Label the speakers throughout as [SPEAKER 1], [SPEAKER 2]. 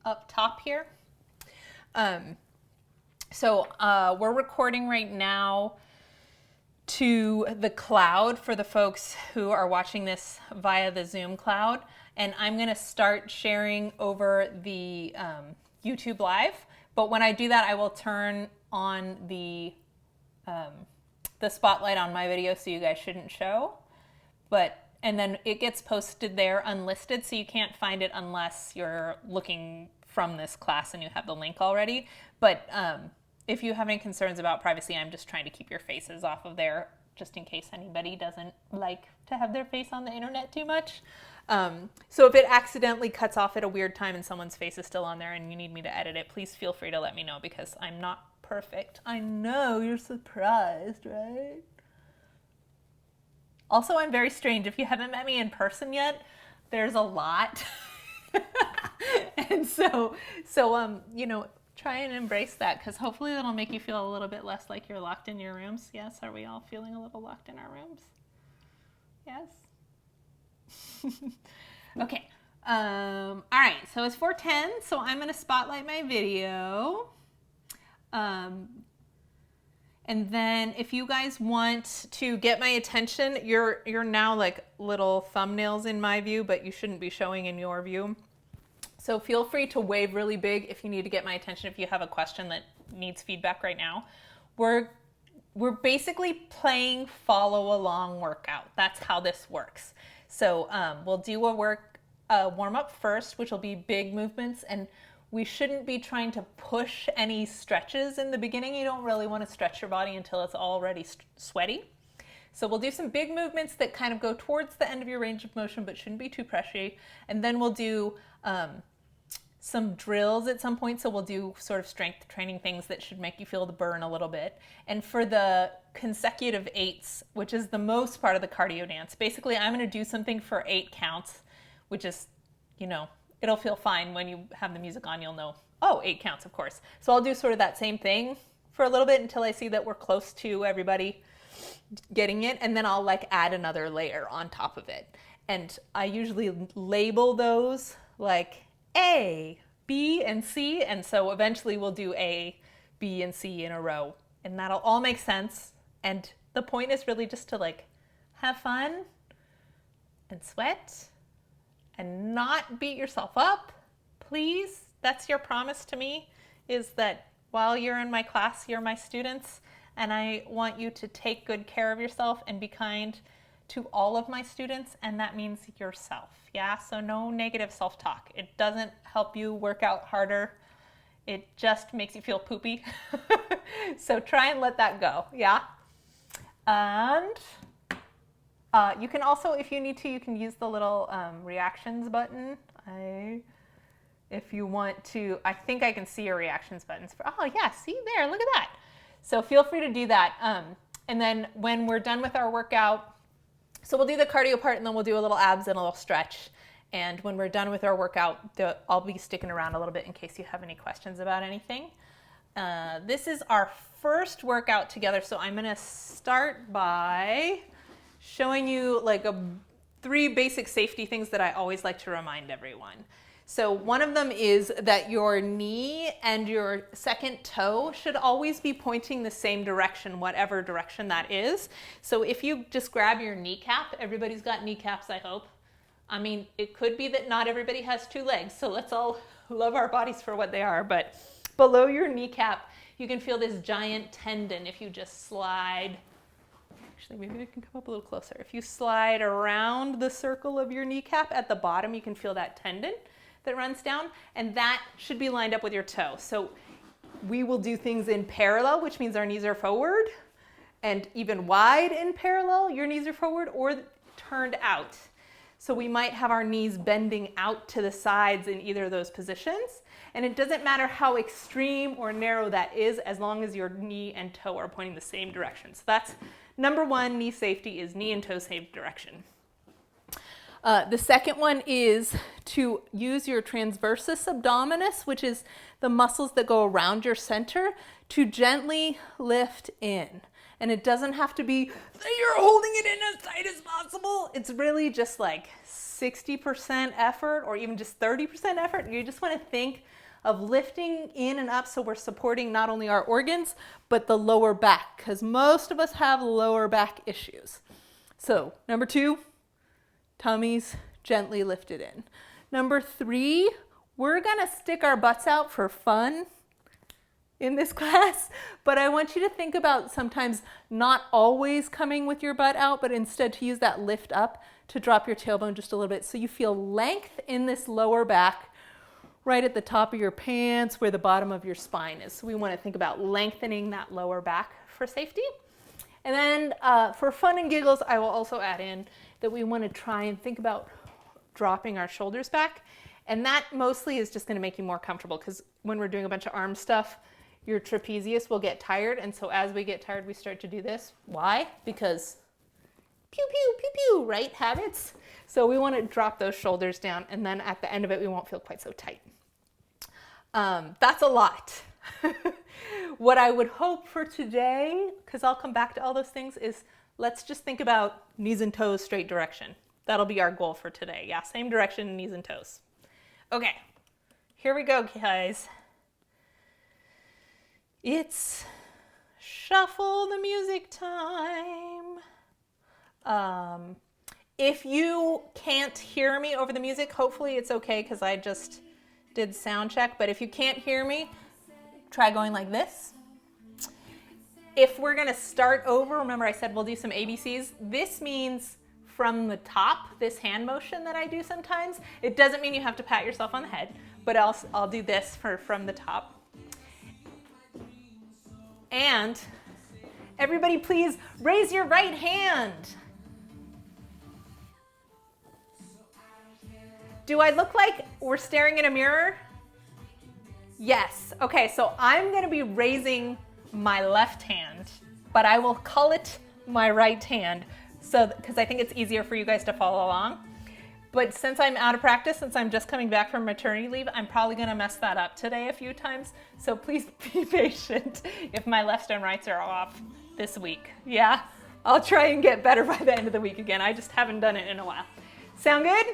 [SPEAKER 1] up top here. So we're recording right now to the cloud for the folks who are watching this via the Zoom cloud. And I'm going to start sharing over the YouTube Live. But when I do that, I will turn on the spotlight on my video, so you guys shouldn't show. And then it gets posted there unlisted, so you can't find it unless you're looking from this class and you have the link already. But if you have any concerns about privacy, I'm just trying to keep your faces off of there, just in case anybody doesn't like to have their face on the internet too much. So if it accidentally cuts off at a weird time and someone's face is still on there and you need me to edit it, please feel free to let me know, because I'm not perfect. I know, you're surprised, right? Also, I'm very strange. If you haven't met me in person yet, there's a lot. And so, you know, try and embrace that, because hopefully that'll make you feel a little bit less like you're locked in your rooms. Yes, are we all feeling a little locked in our rooms? Yes? Okay. All right, so it's 4:10, so I'm going to spotlight my video. And then if you guys want to get my attention, you're now like little thumbnails in my view, but you shouldn't be showing in your view. So feel free to wave really big if you need to get my attention, if you have a question that needs feedback right now. We're basically playing follow along workout. That's how this works. So we'll do a warm up first, which will be big movements, and we shouldn't be trying to push any stretches in the beginning. You don't really want to stretch your body until it's already sweaty. So we'll do some big movements that kind of go towards the end of your range of motion, but shouldn't be too pressury. And then we'll do some drills at some point. So we'll do sort of strength training things that should make you feel the burn a little bit. And for the consecutive 8s, which is the most part of the cardio dance, basically I'm going to do something for 8 counts, which is, you know, it'll feel fine when you have the music on. You'll know, oh, 8 counts, of course. So I'll do sort of that same thing for a little bit until I see that we're close to everybody getting it. And then I'll like add another layer on top of it. And I usually label those like A, B, and C. And so eventually we'll do A, B, and C in a row. And that'll all make sense. And the point is really just to like have fun and sweat and not beat yourself up, please. That's your promise to me, is that while you're in my class, you're my students, and I want you to take good care of yourself and be kind to all of my students, and that means yourself, yeah? So no negative self-talk. It doesn't help you work out harder. It just makes you feel poopy. So try and let that go, yeah? And you can also, if you need to, you can use the little reactions button. If you want to, I think I can see your reactions buttons. Oh yeah, see there, look at that. So feel free to do that. And then when we're done with our workout, so we'll do the cardio part and then we'll do a little abs and a little stretch. And when we're done with our workout, I'll be sticking around a little bit in case you have any questions about anything. This is our first workout together, so I'm gonna start by showing you like 3 basic safety things that I always like to remind everyone. So one of them is that your knee and your second toe should always be pointing the same direction, whatever direction that is. So if you just grab your kneecap, everybody's got kneecaps, I hope. I mean, it could be that not everybody has 2 legs, so let's all love our bodies for what they are. But below your kneecap, you can feel this giant tendon if you just slide. Actually, maybe we can come up a little closer. If you slide around the circle of your kneecap at the bottom, you can feel that tendon that runs down, and that should be lined up with your toe. So we will do things in parallel, which means our knees are forward, and even wide in parallel, your knees are forward or turned out. So we might have our knees bending out to the sides in either of those positions. And it doesn't matter how extreme or narrow that is, as long as your knee and toe are pointing the same direction. So that's number 1, knee safety, is knee and toe same direction. The second one is to use your transversus abdominis, which is the muscles that go around your center, to gently lift in. And it doesn't have to be that you're holding it in as tight as possible. It's really just like 60% effort or even just 30% effort. You just want to think of lifting in and up so we're supporting not only our organs, but the lower back, because most of us have lower back issues. So number 2, tummies gently lifted in. Number 3, we're gonna stick our butts out for fun in this class, but I want you to think about sometimes not always coming with your butt out, but instead to use that lift up to drop your tailbone just a little bit so you feel length in this lower back right at the top of your pants where the bottom of your spine is. So we want to think about lengthening that lower back for safety. And then for fun and giggles, I will also add in that we want to try and think about dropping our shoulders back. And that mostly is just going to make you more comfortable, because when we're doing a bunch of arm stuff, your trapezius will get tired. And so as we get tired, we start to do this. Why? Because pew, pew, pew, pew, right? Habits. So we want to drop those shoulders down, and then at the end of it, we won't feel quite so tight. That's a lot. What I would hope for today, because I'll come back to all those things, is let's just think about knees and toes, straight direction. That'll be our goal for today. Yeah, same direction, knees and toes. Okay, here we go, guys. It's shuffle the music time. If you can't hear me over the music, hopefully it's okay because I just did sound check, but if you can't hear me, try going like this. If we're gonna start over, remember I said we'll do some ABCs. This means from the top, this hand motion that I do sometimes. It doesn't mean you have to pat yourself on the head, but I'll do this from the top. And everybody please raise your right hand. Do I look like we're staring in a mirror? Yes. Okay, so I'm going to be raising my left hand, but I will call it my right hand, because I think it's easier for you guys to follow along. But since I'm out of practice, since I'm just coming back from maternity leave, I'm probably going to mess that up today a few times. So please be patient if my lefts and rights are off this week. Yeah, I'll try and get better by the end of the week again. I just haven't done it in a while. Sound good?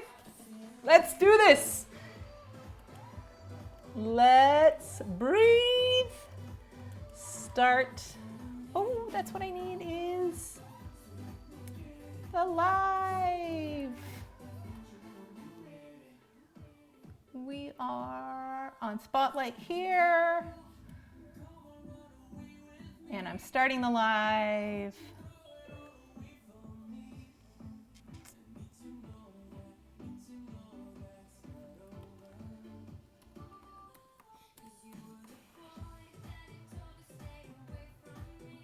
[SPEAKER 1] Let's do this. Let's breathe. Start. Oh, that's what I need is the live. We are on Spotlight here. And I'm starting the live.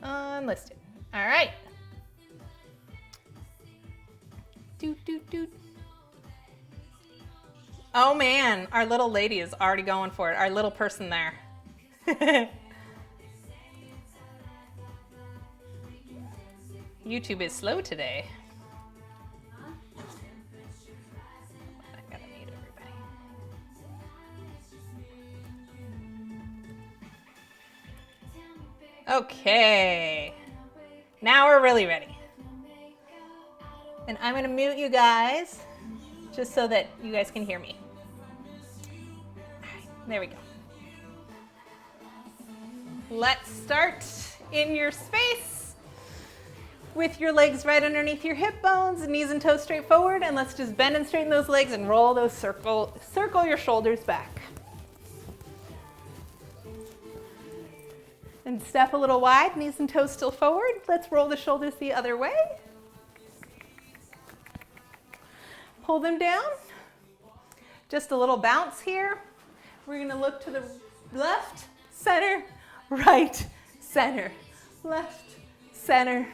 [SPEAKER 1] Unlisted. All right. Doot, doot, doot. Oh man, our little lady is already going for it. Our little person there. YouTube is slow today. I gotta mute everybody. Okay, now we're really ready. And I'm gonna mute you guys just so that you guys can hear me. All right, there we go. Let's start in your space with your legs right underneath your hip bones, knees and toes straight forward, and let's just bend and straighten those legs and roll those circle your shoulders back. And step a little wide, knees and toes still forward. Let's roll the shoulders the other way. Pull them down. Just a little bounce here. We're gonna look to the left, center, right, center. Left, center,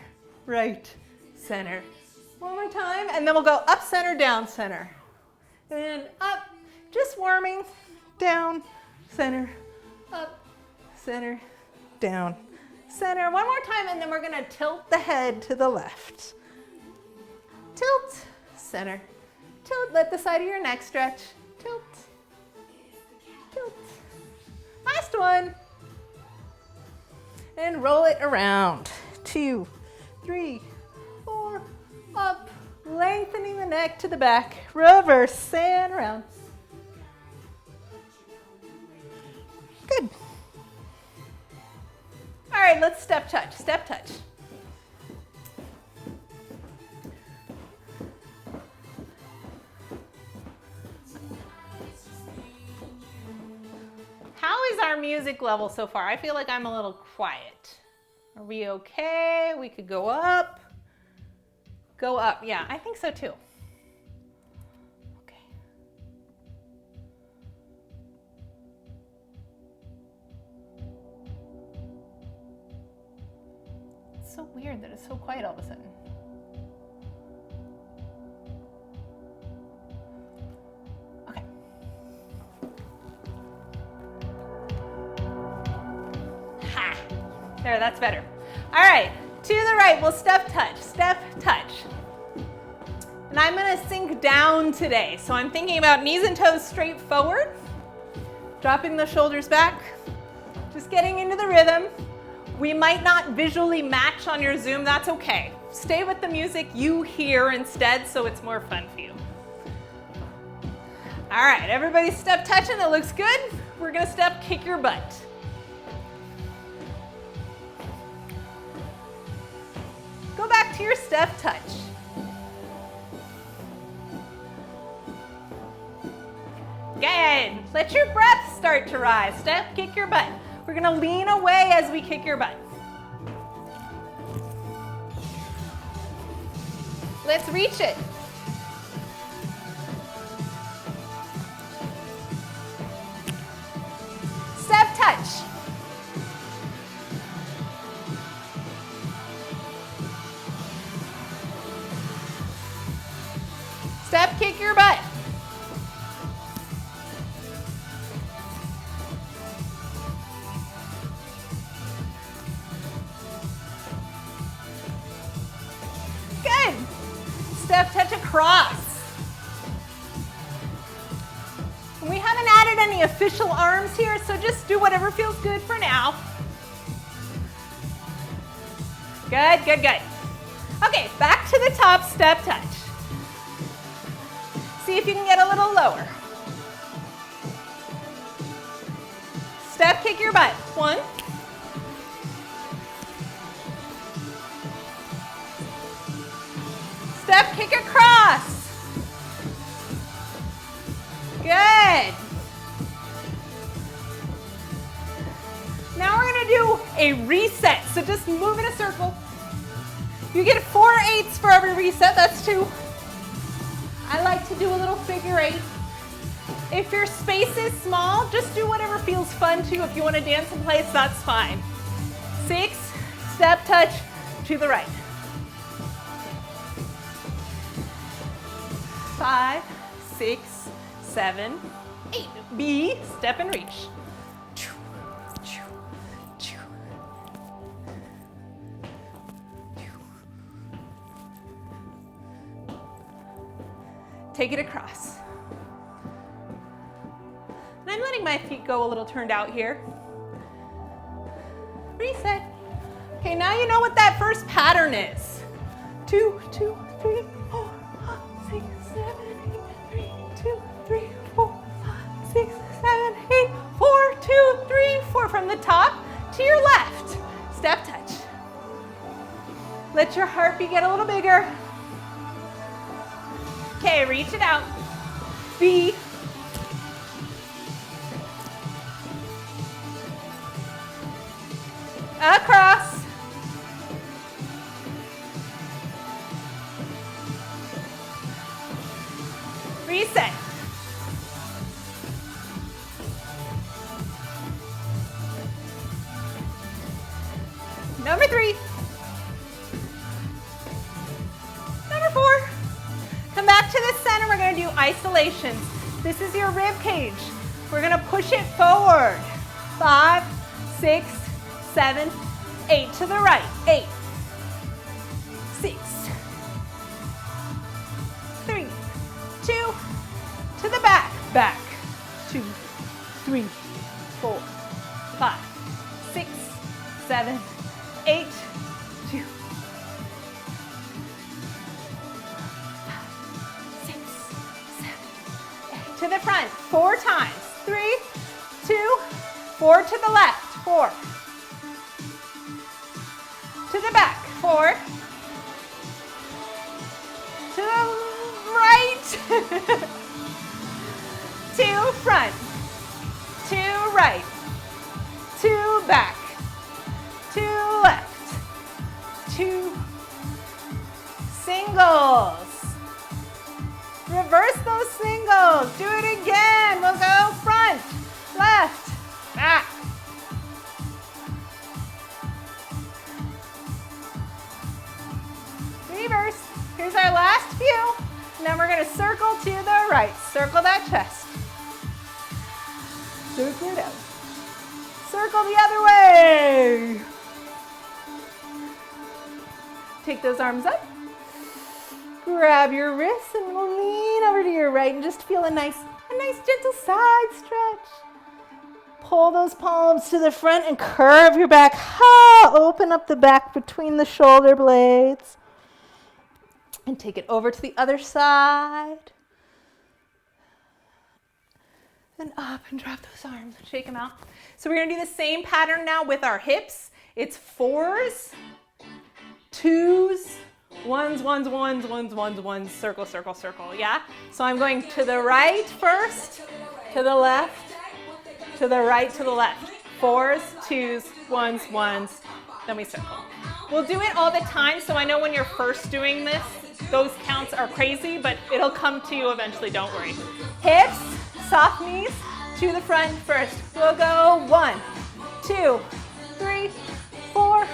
[SPEAKER 1] right, center. One more time, and then we'll go up, center, down, center. And up, just warming, down, center, up, center, down, center. One more time, and then we're gonna tilt the head to the left. Tilt, center, tilt, let the side of your neck stretch. Tilt, tilt. Last one. And roll it around. 2, 3, 4, up, lengthening the neck to the back, reverse and around. Good. All right, let's step touch, step touch. How is our music level so far? I feel like I'm a little quiet. Are we okay? We could go up. Go up. Yeah, I think so too. Okay. It's so weird that it's so quiet all of a sudden. Okay. Ha! There, that's better. All right. To the right, we'll step touch, and I'm gonna sink down today. So I'm thinking about knees and toes straight forward, dropping the shoulders back, just getting into the rhythm. We might not visually match on your Zoom, that's okay. Stay with the music you hear instead so it's more fun for you. All right, everybody step touching, it looks good. We're gonna step kick your butt. Go back to your step touch. Good. Let your breath start to rise. Step, kick your butt. We're gonna lean away as we kick your butt. Let's reach it. Step touch. Step, kick your butt. Good. Step, touch across. We haven't added any official arms here, so just do whatever feels good for now. Good, good, good. Okay, back to the top, step touch. See if you can get a little lower. Step, kick your butt. 1. Step, kick across. Good. Now we're gonna do a reset. So just move in a circle. You get 4 8s for every reset, that's 2. I like to do a little figure 8. If your space is small, just do whatever feels fun to you. If you want to dance in place, that's fine. 6, step touch to the right. 5, 6, 7, 8. B, step and reach. Take it across. And I'm letting my feet go a little turned out here. Reset. Okay, now you know what that first pattern is. 2, 2, 3, 4, 5, 6, 7, 8, 3, 2, 3, 4, 5, 6, 7, 8, 4, 2, 3, 4. From the top to your left. Step touch. Let your heartbeat get a little bigger. Okay, reach it out. B. Across. Reset. Number 3. Number 4. Come back to the center. We're going to do isolations. This is your rib cage. We're going to push it forward. 5, 6, 7, 8 to the right. 8, 6, 3, 2 to the back. Back. 2, 3, 4, 5, 6, 7, 8, 2, front 4 times. 3, 2, 4 to the left, 4. To the back, 4. To the right. 2 front. 2 right. 2 back. 2 left. 2 singles. Reverse those singles. Do it again. We'll go front, left, back. Reverse. Here's our last few. Now we're going to circle to the right. Circle that chest. Circle it out. Circle the other way. Take those arms up. Grab your wrists and we'll lean over to your right and just feel a nice gentle side stretch. Pull those palms to the front and curve your back. Open up the back between the shoulder blades. And take it over to the other side. Then up and drop those arms and shake them out. So we're going to do the same pattern now with our hips. It's 4s, 2s, 1s, 1s, 1s, 1s, 1s, 1s, circle, circle, circle, yeah? So I'm going to the right first, to the left, to the right, to the left. 4s, 2s, 1s, 1s, then we circle. We'll do it all the time, so I know when you're first doing this, those counts are crazy, but it'll come to you eventually, don't worry. Hips, soft knees, to the front first. We'll go 1, 2, 3, 4,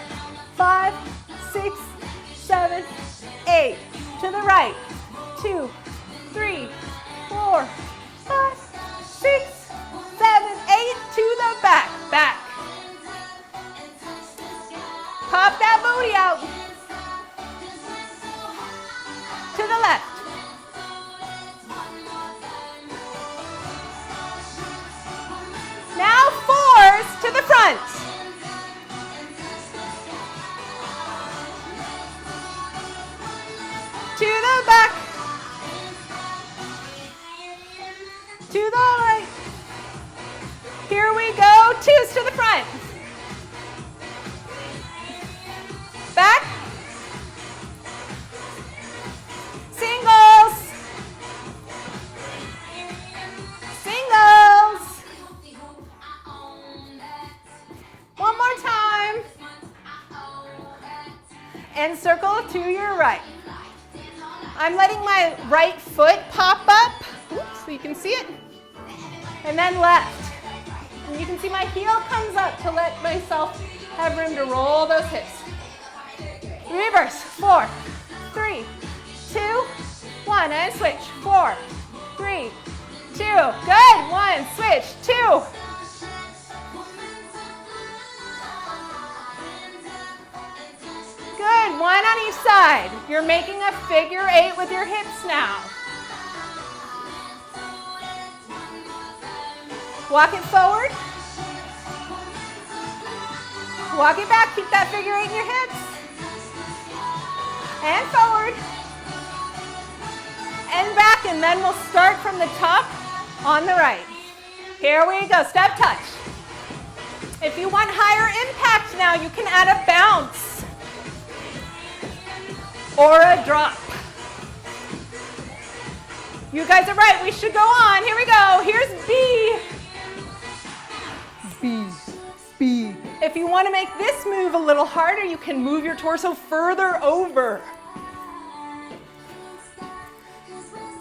[SPEAKER 1] 5, 6, 7, 8. To the right. 2, 3, 4, 5, 6, 7, 8. To the back. Back. Pop that booty out. To the left. Now 4s to the front. To the back. To the right. Here we go. 2s to the front. Back. Singles. Singles. One more time. And circle to your right. I'm letting my right foot pop up, so you can see it, and then left. And you can see my heel comes up to let myself have room to roll those hips. Reverse, 4, 3, 2, 1, and switch. 4, 3, 2, good, 1, switch, 2. Good, 1 on each side. You're making a figure 8 with your hips now. Walk it forward. Walk it back, keep that figure 8 in your hips. And forward. And back, and then we'll start from the top on the right. Here we go, step touch. If you want higher impact now, you can add a bounce. Or a drop. You guys are right, we should go on. Here we go, here's B. B, B. If you want to make this move a little harder, you can move your torso further over.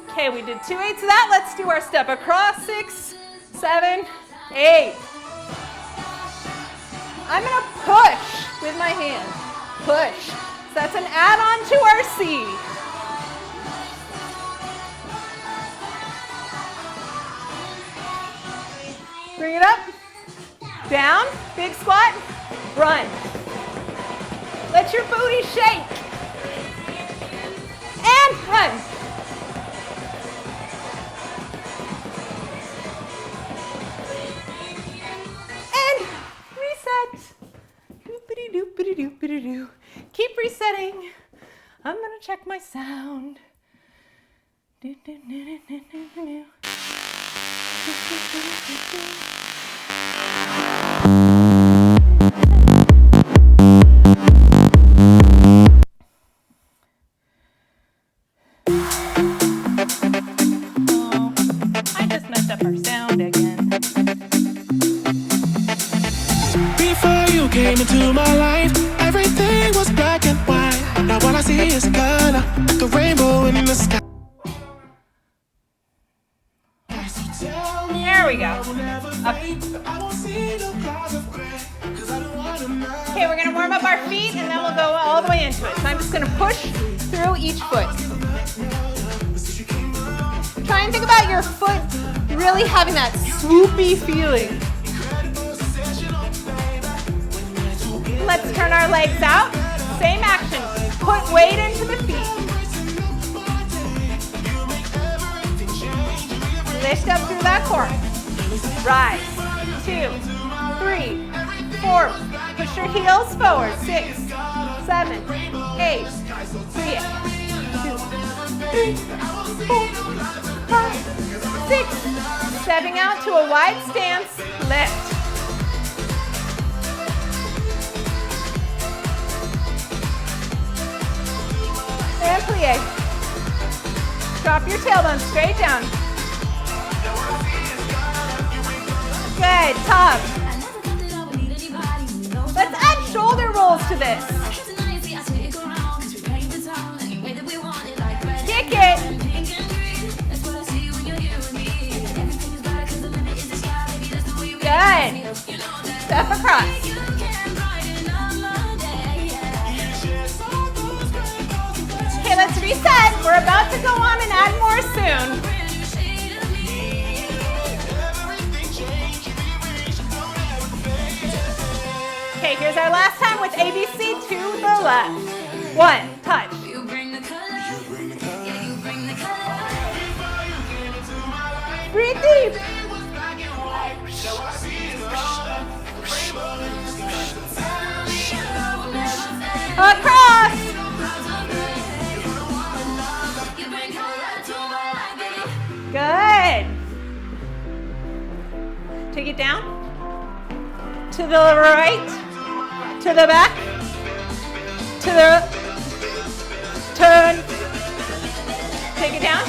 [SPEAKER 1] Okay, we did 2 8s of that. Let's do our step across, 6, 7, 8. I'm gonna push with my hand, push. So that's an add-on to our C. Bring it up, down, big squat, run. Let your booty shake. And run. And reset. Doopity-doopity-doopity-doo. Keep resetting. I'm gonna check my sound. I just messed up our sound again.
[SPEAKER 2] Before you came into my life, everything was black and white. Now all I see is color, like the rainbow in the sky.
[SPEAKER 1] There we go. Okay. Okay, we're gonna warm up our feet and then we'll go all the way into it. So I'm just gonna push through each foot. Try and think about your foot really having that swoopy feeling. Let's turn our legs out. Same action. Put weight into the feet. Lift up through that core. Rise. 2, 3, 4. Push your heels forward. 6, 7, 8. 3, 2, 3, 4, 5, 6. Stepping out to a wide stance. Lift. And plie. Drop your tailbone straight down. Good, top. Let's add shoulder rolls to this. Kick it. Good. Step across. Okay, let's reset. We're about to go on and add more soon. Okay, here's our last time with ABC to the left. 1, touch. Breathe deep. Across. Good. Take it down. To the right. To the back. To the turn. Take it down.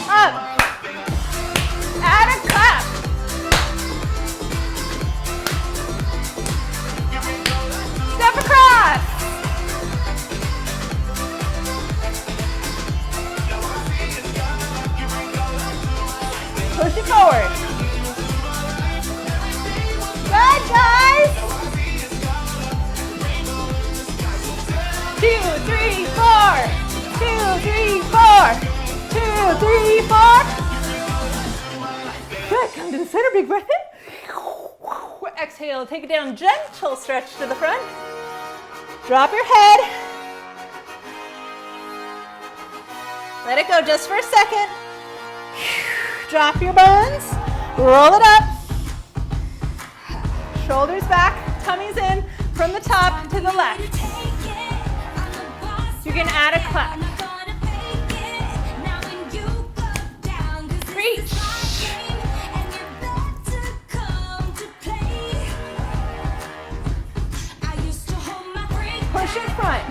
[SPEAKER 1] Up. Add a clap. Step across. Push it forward. Good, guys. 2, 3, 4. 2, 3, 4. 2, 3, 4. Good. Come to the center. Big breath in. Exhale. Take it down. Gentle stretch to the front. Drop your head. Let it go just for a second. Drop your buns. Roll it up. Shoulders back. Tummy's in from the top to the left. You can add a clap. Reach. Push in front.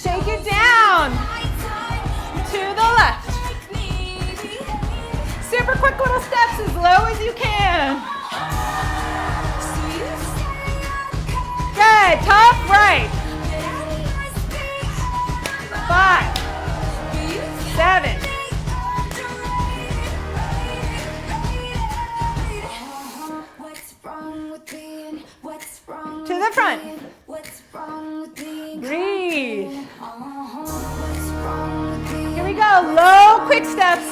[SPEAKER 1] Take it down to the left. Super quick little steps as low as you can. Good, top right. 5, 7. To the front. Breathe. Here we go, low quick steps.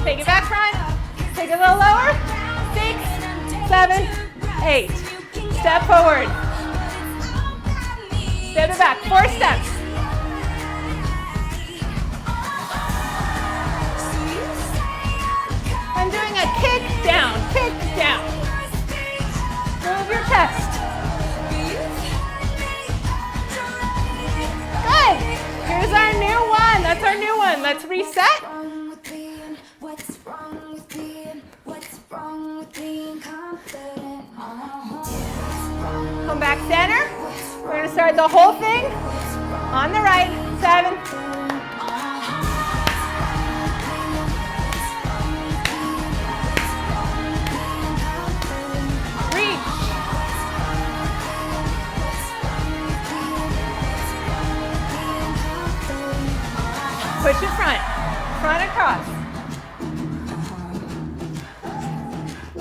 [SPEAKER 1] Take it back front. Take it a little lower. 6, 7, 8. Step forward. Step it back. 4 steps. I'm doing a kick down, kick down. Move your chest. that's our new one. Let's reset. Come back center. We're going to start the whole thing on the right. 7. Reach. Push it front. Front across.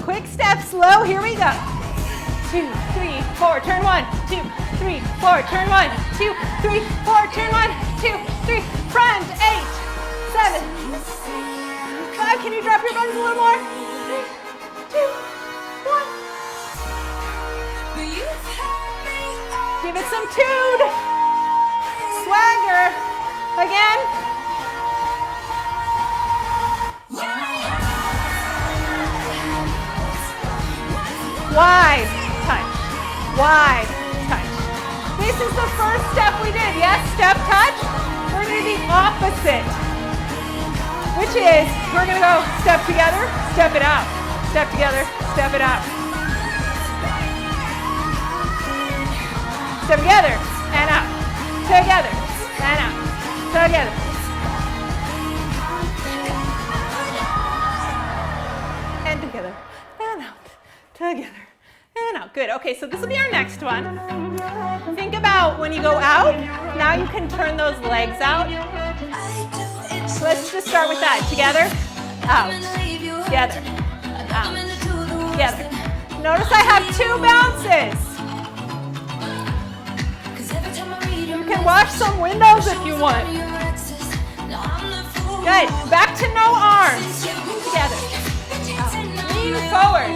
[SPEAKER 1] Quick step, slow. Here we go. 2, 3, 4, turn 1, 2, 3, 4, turn 1, 2, 3, 4, turn 1, 2, 3, front, 8, 7, 5. Can you drop your buttons a little more? 3, 2, 1. Give it some tune. Swagger. Again. Wide touch, wide touch. This is the first step we did, yes, step touch. We're gonna do the opposite, which is we're gonna go step together, step it out, step together, step it out. Step together, and out, together, and out, together. And together, and out, together. And out. Good. Okay, so this will be our next one. Think about when you go out, now you can turn those legs out. So let's just start with that. Together, out, together, out, together. Notice I have 2 bounces. You can watch some windows if you want. Good. Back to no arms. Together. Out. Lean forward.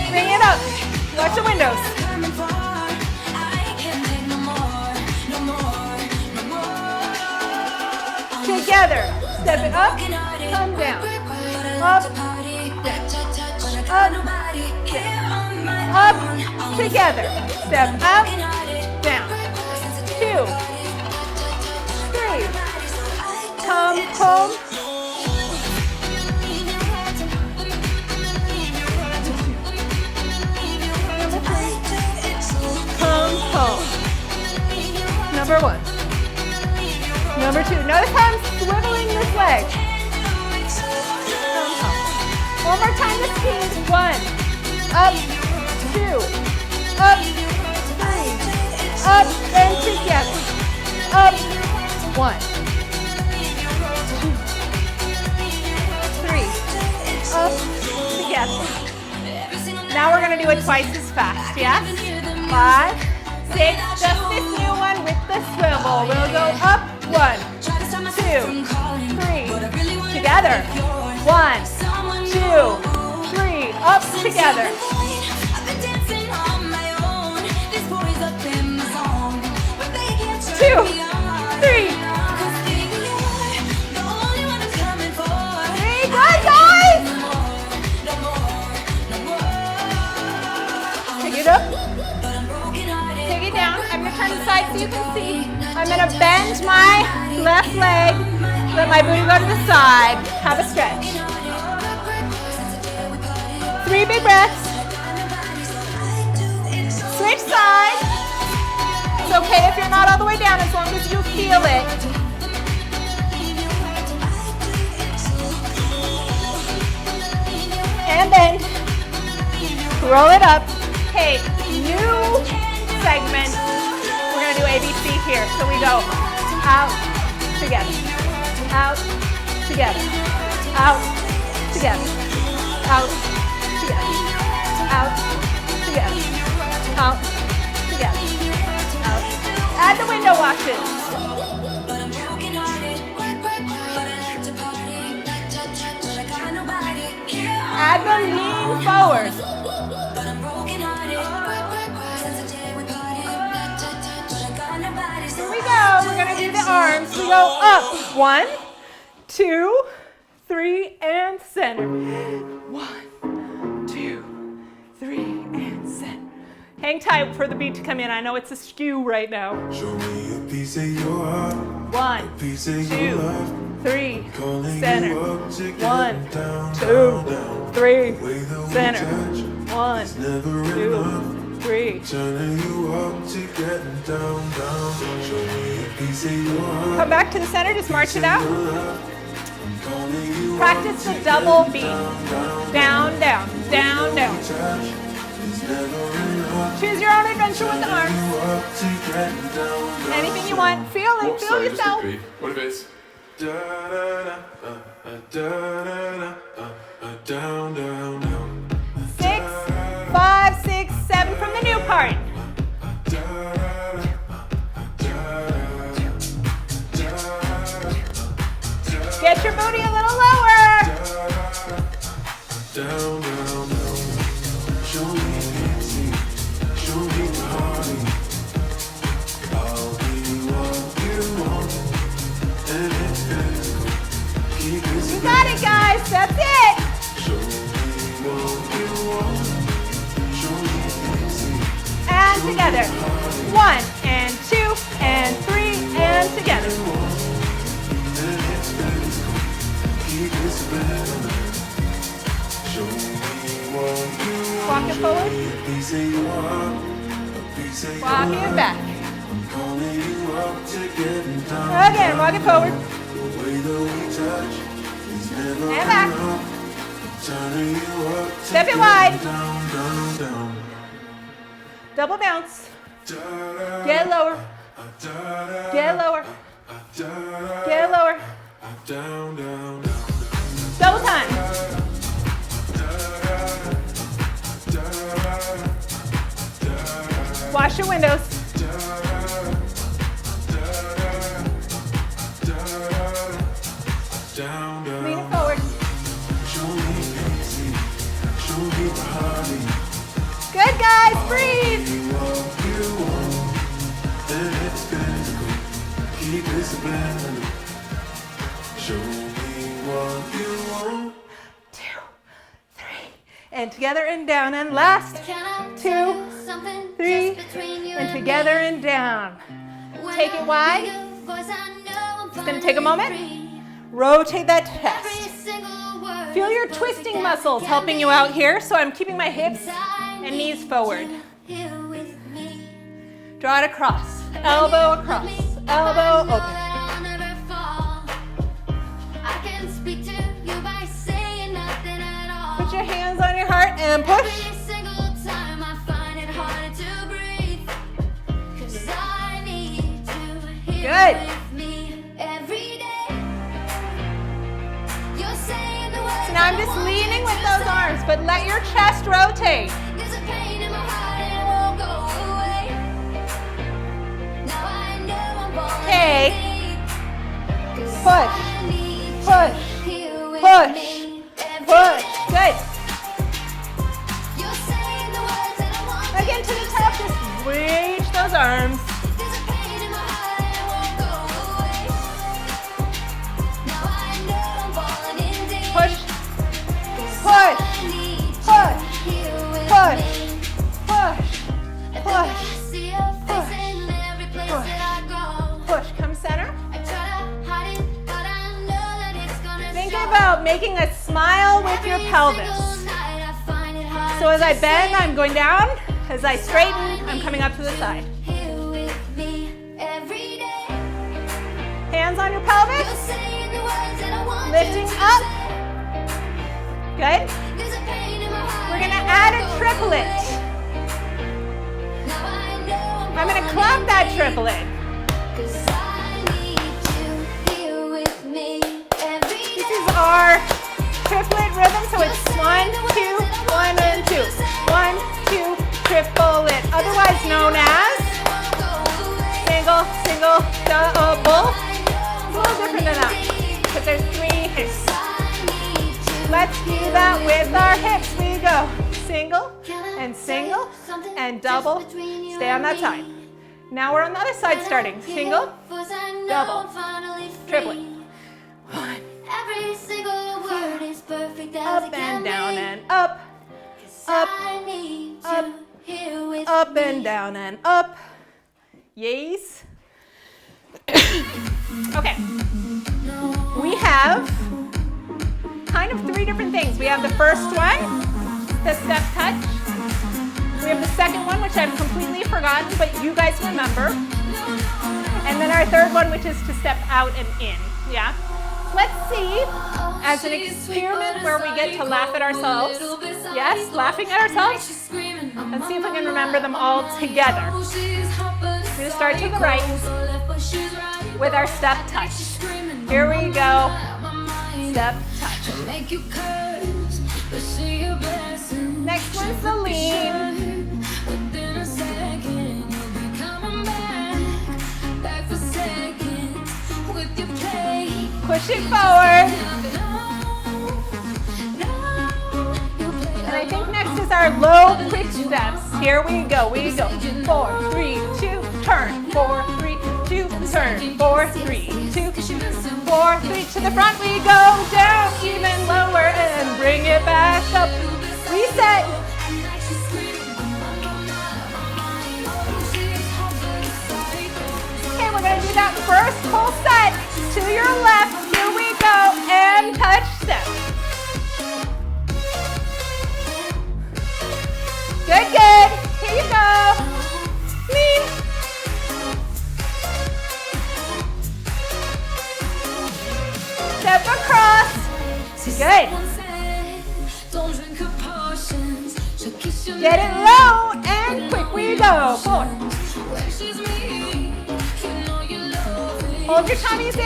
[SPEAKER 1] Bring it up. Watch the windows. Together. Step it up. Come down. Up. Down. Up. Down. Up. Together. Step up. Down. 2. 3. Come home. Come home. Number 1. Number 2. Notice how I'm swiveling this leg. Come home. One more time the speed. 1. Up. 2. Up. 3. Up and together. Up. 1. 2. 3. Up. Together. Now we're going to do it twice as fast, yes? 5, 6, just this new one with the swivel. We'll go up, 1, 2, 3, together. 1, 2, 3, up, together. 2, 3. 3, good guys! Take it up. Take it down. I'm going to turn the side so you can see. I'm going to bend my left leg. Let my booty go to the side. Have a stretch. 3 big breaths. Switch sides. It's okay if you're not all the way down as long as you feel it. And then roll it up. Okay, new segment. We're going to do ABC here. So we go out, together, out, together, out, together, out, together, out, together, out, together, out. Add the window washes. Add the lean forward. Here we go. We're going to do the arms. We go up. 1, 2, 3, and center. 1, 2, 3, and center. Hang tight for the beat to come in. I know it's a skew right now.
[SPEAKER 2] Show me a piece of your heart.
[SPEAKER 1] 1, 2, 3, center. 1, 2, 3, center. 1, 2, 3.
[SPEAKER 2] Turning you up to getting down, down. Show me a piece of your heart.
[SPEAKER 1] Come back to the center, just march it out. Practice the double beat. Down, down, down, down. Choose your own adventure with the arms. Anything you want. Feel it, feel yourself.
[SPEAKER 2] What if it's down, down, down.
[SPEAKER 1] 6, 5, 6, 7 from the new part. Get your booty a little lower.
[SPEAKER 2] Down, down, down. Show me easy. Show me party. I'll be what you want. And it's physical. Keep it
[SPEAKER 1] You got it, guys. That's it.
[SPEAKER 2] Show me what you want. Show me easy.
[SPEAKER 1] And together. 1 and 2 and 3 and together.
[SPEAKER 2] And it's physical. Keep it spinning. Show me what you want.
[SPEAKER 1] Walk it forward.
[SPEAKER 2] A piece of your heart. A piece of
[SPEAKER 1] Walk
[SPEAKER 2] your
[SPEAKER 1] it back.
[SPEAKER 2] I'm calling you up to getting down.
[SPEAKER 1] Again, walk it forward.
[SPEAKER 2] The way that we touch is never
[SPEAKER 1] And back.
[SPEAKER 2] enough. Turning you up to
[SPEAKER 1] Step it
[SPEAKER 2] getting
[SPEAKER 1] wide.
[SPEAKER 2] down, down, down.
[SPEAKER 1] Double bounce.
[SPEAKER 2] Da-da,
[SPEAKER 1] Get lower.
[SPEAKER 2] da-da,
[SPEAKER 1] Get lower.
[SPEAKER 2] da-da,
[SPEAKER 1] Get lower.
[SPEAKER 2] down, down, down.
[SPEAKER 1] Double time. Wash your windows.
[SPEAKER 2] Down, down.
[SPEAKER 1] Lean it forward.
[SPEAKER 2] Show me easy. Show me party.
[SPEAKER 1] Good, guys. Breathe.
[SPEAKER 2] You want, you want. And it's physical. Keep it subliminal. Show me what you want.
[SPEAKER 1] 2, 3. And together and down. And last. 2, 3. And together and down. Take it wide. It's going to take a moment. Rotate that chest. Feel your twisting muscles helping you out here. So I'm keeping my hips and knees forward. Draw it across. Elbow across. Elbow open. Put your hands on your heart and push. Good. So now I'm just leaning with those arms, but let your chest rotate. Okay. Push, push, push, push. Good. Again to the top, just reach those arms. Push, push, push, push, push, push, push. Come center. Think about making a smile with your pelvis. So as I bend, I'm going down. As I straighten, I'm coming up to the side. Hands on your pelvis. Lifting up. Good. We're going to add a triplet. I'm going to clap that triplet. This is our triplet rhythm, so it's 1, 2, 1 and 2. 1, 2, triple it. Otherwise known as single, single, double. It's a little different than that because there's 3 hips. Let's do that with our hips. We go single and double. Stay on that side. Now we're on the other side starting. Single, double, triplet. 1,
[SPEAKER 3] Every single word is perfect as
[SPEAKER 1] up
[SPEAKER 3] it can
[SPEAKER 1] and down
[SPEAKER 3] be.
[SPEAKER 1] and up, up,
[SPEAKER 3] I need
[SPEAKER 1] up,
[SPEAKER 3] you here with
[SPEAKER 1] up, up and down and up. Yes. Okay. We have kind of three different things. We have the first one, the step touch. We have the second one, which I've completely forgotten, but you guys remember. And then our third one, which is to step out and in. Yeah? Let's see, as an experiment where we get to laugh at ourselves. Yes, laughing at ourselves. Let's see if we can remember them all together. We're going to start to the right with our step touch. Here we go. Step touch. Next one's the lean. Push it forward. And I think next is our low quick steps. Here we go. 4, 3, 2, turn. 4, 3, 2, turn. 4, 3, 2, 4, 3. To the front we go. Down, even lower, and bring it back up. Reset. Okay, we're going to do that first full set. To your left, here we go, and touch step. Good, good. Here you go. Lean. Step across. Good. Get it low and quick we go. 4. Hold your tummies in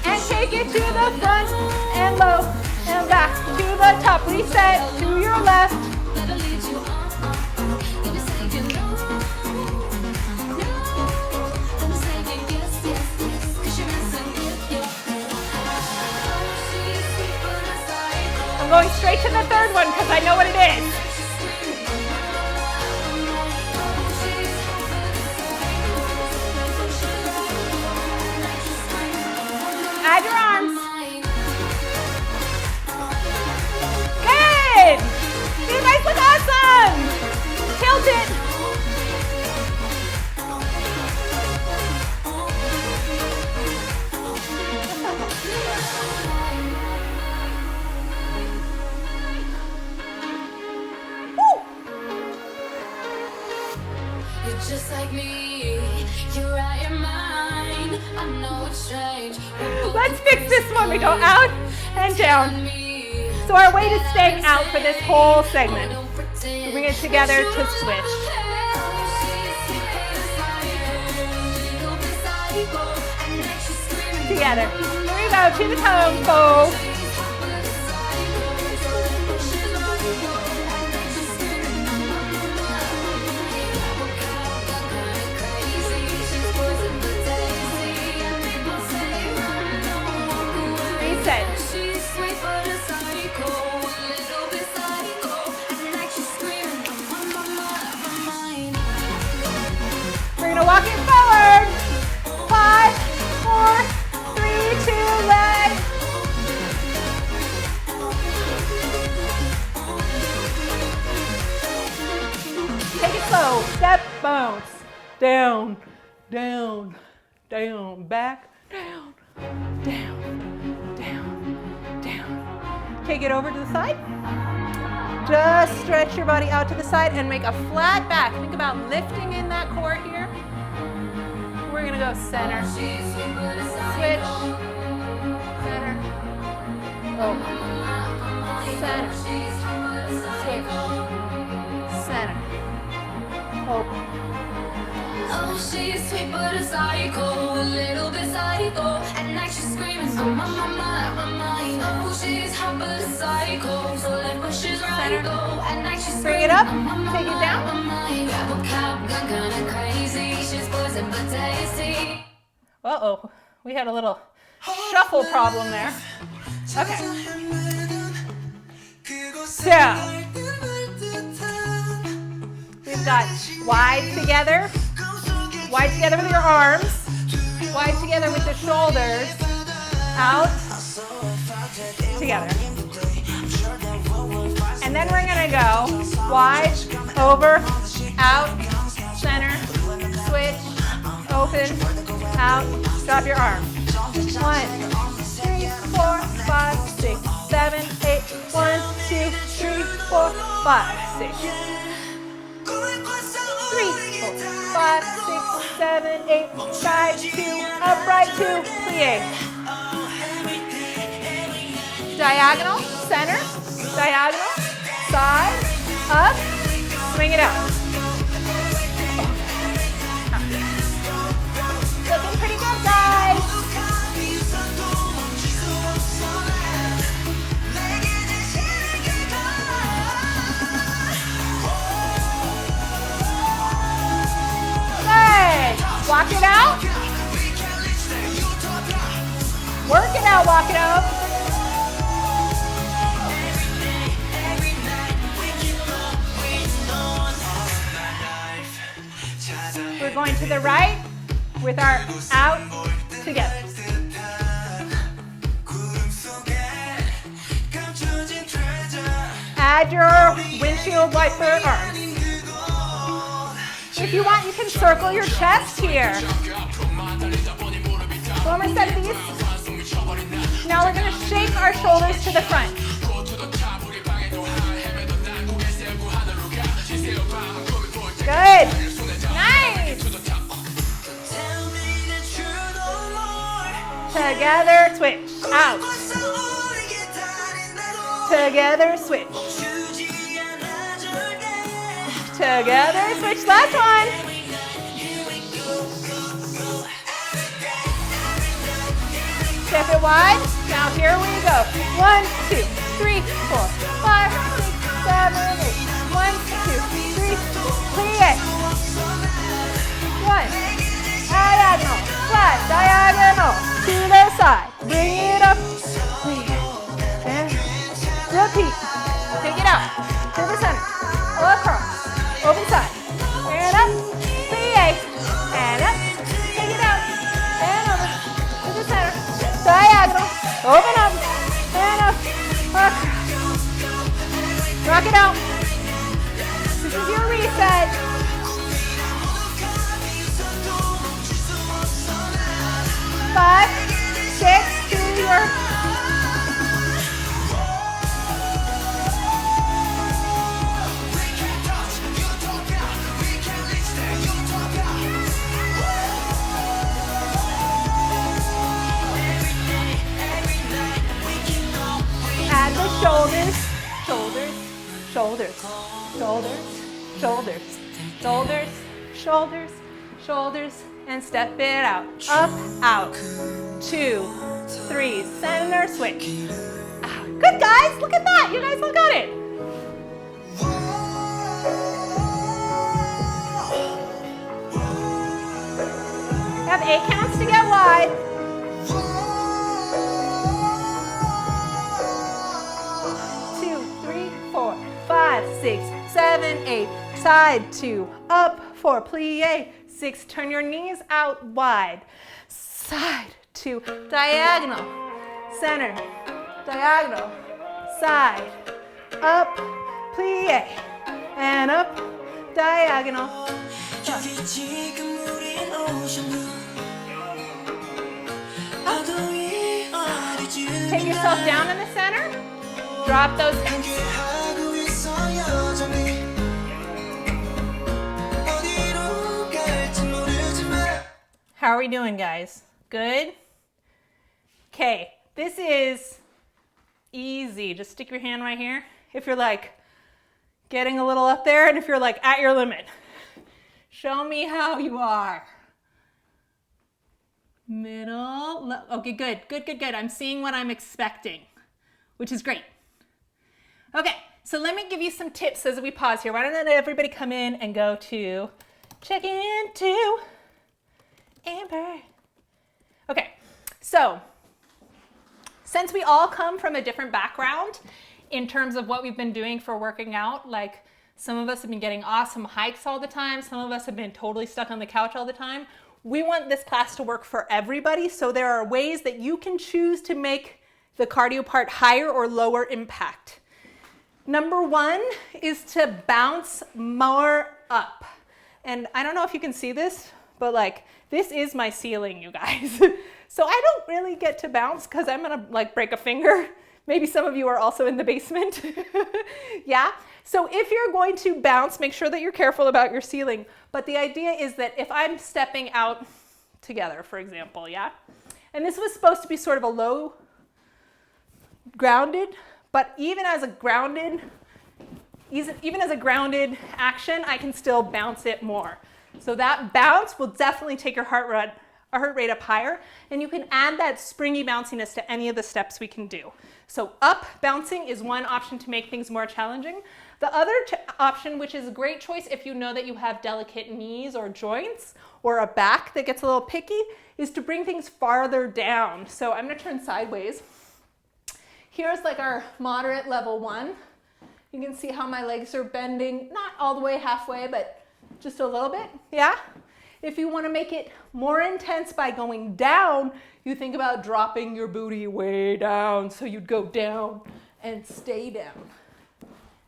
[SPEAKER 1] and take it to the front and low and back to the top. Reset to your left. I'm going straight to the third one because I know what it is. Add your arms. Good. You guys look awesome. Tilt it.
[SPEAKER 3] You're just like me. You're out your mind. I know it's strange.
[SPEAKER 1] Let's fix this one. We go out and down. So our weight is staying out for this whole segment. We bring it together to switch. Together. Here we go to the toe fold. We're gonna walk it forward. 5, 4, 3, 2, leg. Take it slow. Step, bounce. Down, down, down, back, down, down, down, down. Take it over to the side. Just stretch your body out to the side and make a flat back. Think about lifting in that core here. We're gonna go center. Switch. Center. Open. Center. Switch. Center. Open.
[SPEAKER 3] Oh, she's sweet but a psycho, a little bit psycho. At night she's screaming, I'm on my mind. Oh, she's hot but a psycho, so left but she's right. Go. At night she's
[SPEAKER 1] Bring it up, take it down.
[SPEAKER 3] Grab a cop, gun kinda crazy. She's poison but tasty.
[SPEAKER 1] Uh-oh, we had a little shuffle problem there. Okay. So, we've got wide together with your arms, wide together with the shoulders, out, together. And then we're gonna go wide, over, out, center, switch, open, out, drop your arm. 1, 2, 3, 4, 5, 6, 7, 8. 1, 2, 3, 4, 5, 6. 3, 4, 5, 6, 7, 8. Side 2, upright 2, plie. Diagonal, center, diagonal, side, up, swing it out. Looking pretty good, guys. Good. Walk it out. Work it out, walk it out. We're going to the right with our out together. Add your windshield wiper arms. If you want, you can circle your chest here. One more set of these. Now we're going to shake our shoulders to the front. Good. Nice. Together, switch. Out. Together, switch. Together, switch. Last one. Step it wide. Now here we go. 1, 2, 3, 4, 5, 6, 7, 8. 1, 2, 3, plie. 1, diagonal, flat, diagonal, to the side. Bring it up, plie, and repeat. Take it out, to the center, across, open side, and up, plie, and up, take it out, and over, to the center, diagonal, open up, and up, across. Rock it out. This is your reset. Five, 6, to your. Add the shoulders, shoulders, shoulders, shoulders, shoulders, shoulders, shoulders, shoulders, and step it out. Up, out. 2, 3, center, switch. Out. Good, guys. Look at that. You guys look at it. Have 8 counts to get wide. 2, 3, 4, 5, 6, 7, 8. Side 2, up 4, plie. 6, turn your knees out wide. Side 2, diagonal, center, diagonal, side, up, plie, and up, diagonal. Take yourself down in the center. Drop those hips. How are we doing, guys? Good? Okay, this is easy. Just stick your hand right here. If you're like getting a little up there and if you're like at your limit. Show me how you are. Middle. Okay, good, good, good, good. I'm seeing what I'm expecting, which is great. Okay, so let me give you some tips as we pause here. Why don't everybody come in and go to check into Amber. Okay, so since we all come from a different background in terms of what we've been doing for working out, like some of us have been getting awesome hikes all the time, some of us have been totally stuck on the couch all the time, we want this class to work for everybody, so there are ways that you can choose to make the cardio part higher or lower impact. Number one is to bounce more up. And I don't know if you can see this, but like this is my ceiling, you guys. So I don't really get to bounce because I'm gonna like break a finger. Maybe some of you are also in the basement. Yeah. So if you're going to bounce, make sure that you're careful about your ceiling. But the idea is that if I'm stepping out together, for example, yeah? And this was supposed to be sort of a low grounded, but even as a grounded action, I can still bounce it more. So that bounce will definitely take your heart rate up higher, and you can add that springy bounciness to any of the steps we can do. So up bouncing is one option to make things more challenging. The other option, which is a great choice if you know that you have delicate knees or joints or a back that gets a little picky, is to bring things farther down. So I'm going to turn sideways. Here's like our moderate level one. You can see how my legs are bending, not all the way halfway, but just a little bit, yeah? If you want to make it more intense by going down, you think about dropping your booty way down. So you'd go down and stay down.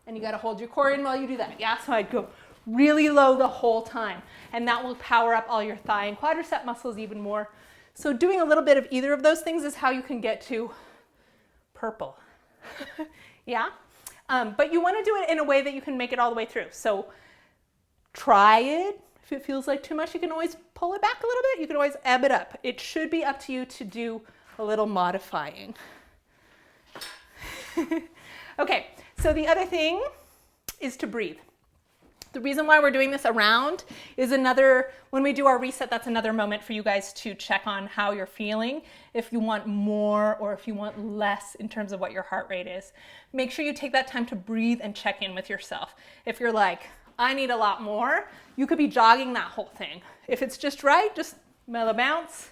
[SPEAKER 1] And you got to hold your core in while you do that, yeah? So I'd go really low the whole time. And that will power up all your thigh and quadricep muscles even more. So doing a little bit of either of those things is how you can get to purple, yeah? But you want to do it in a way that you can make it all the way through. So try it. If it feels like too much, you can always pull it back a little bit. You can always ebb it up. It should be up to you to do a little modifying. Okay, so the other thing is to breathe. The reason why we're doing this around is when we do our reset, that's another moment for you guys to check on how you're feeling, if you want more or if you want less in terms of what your heart rate is. Make sure you take that time to breathe and check in with yourself. If you're like, I need a lot more, you could be jogging that whole thing. If it's just right, just mellow bounce.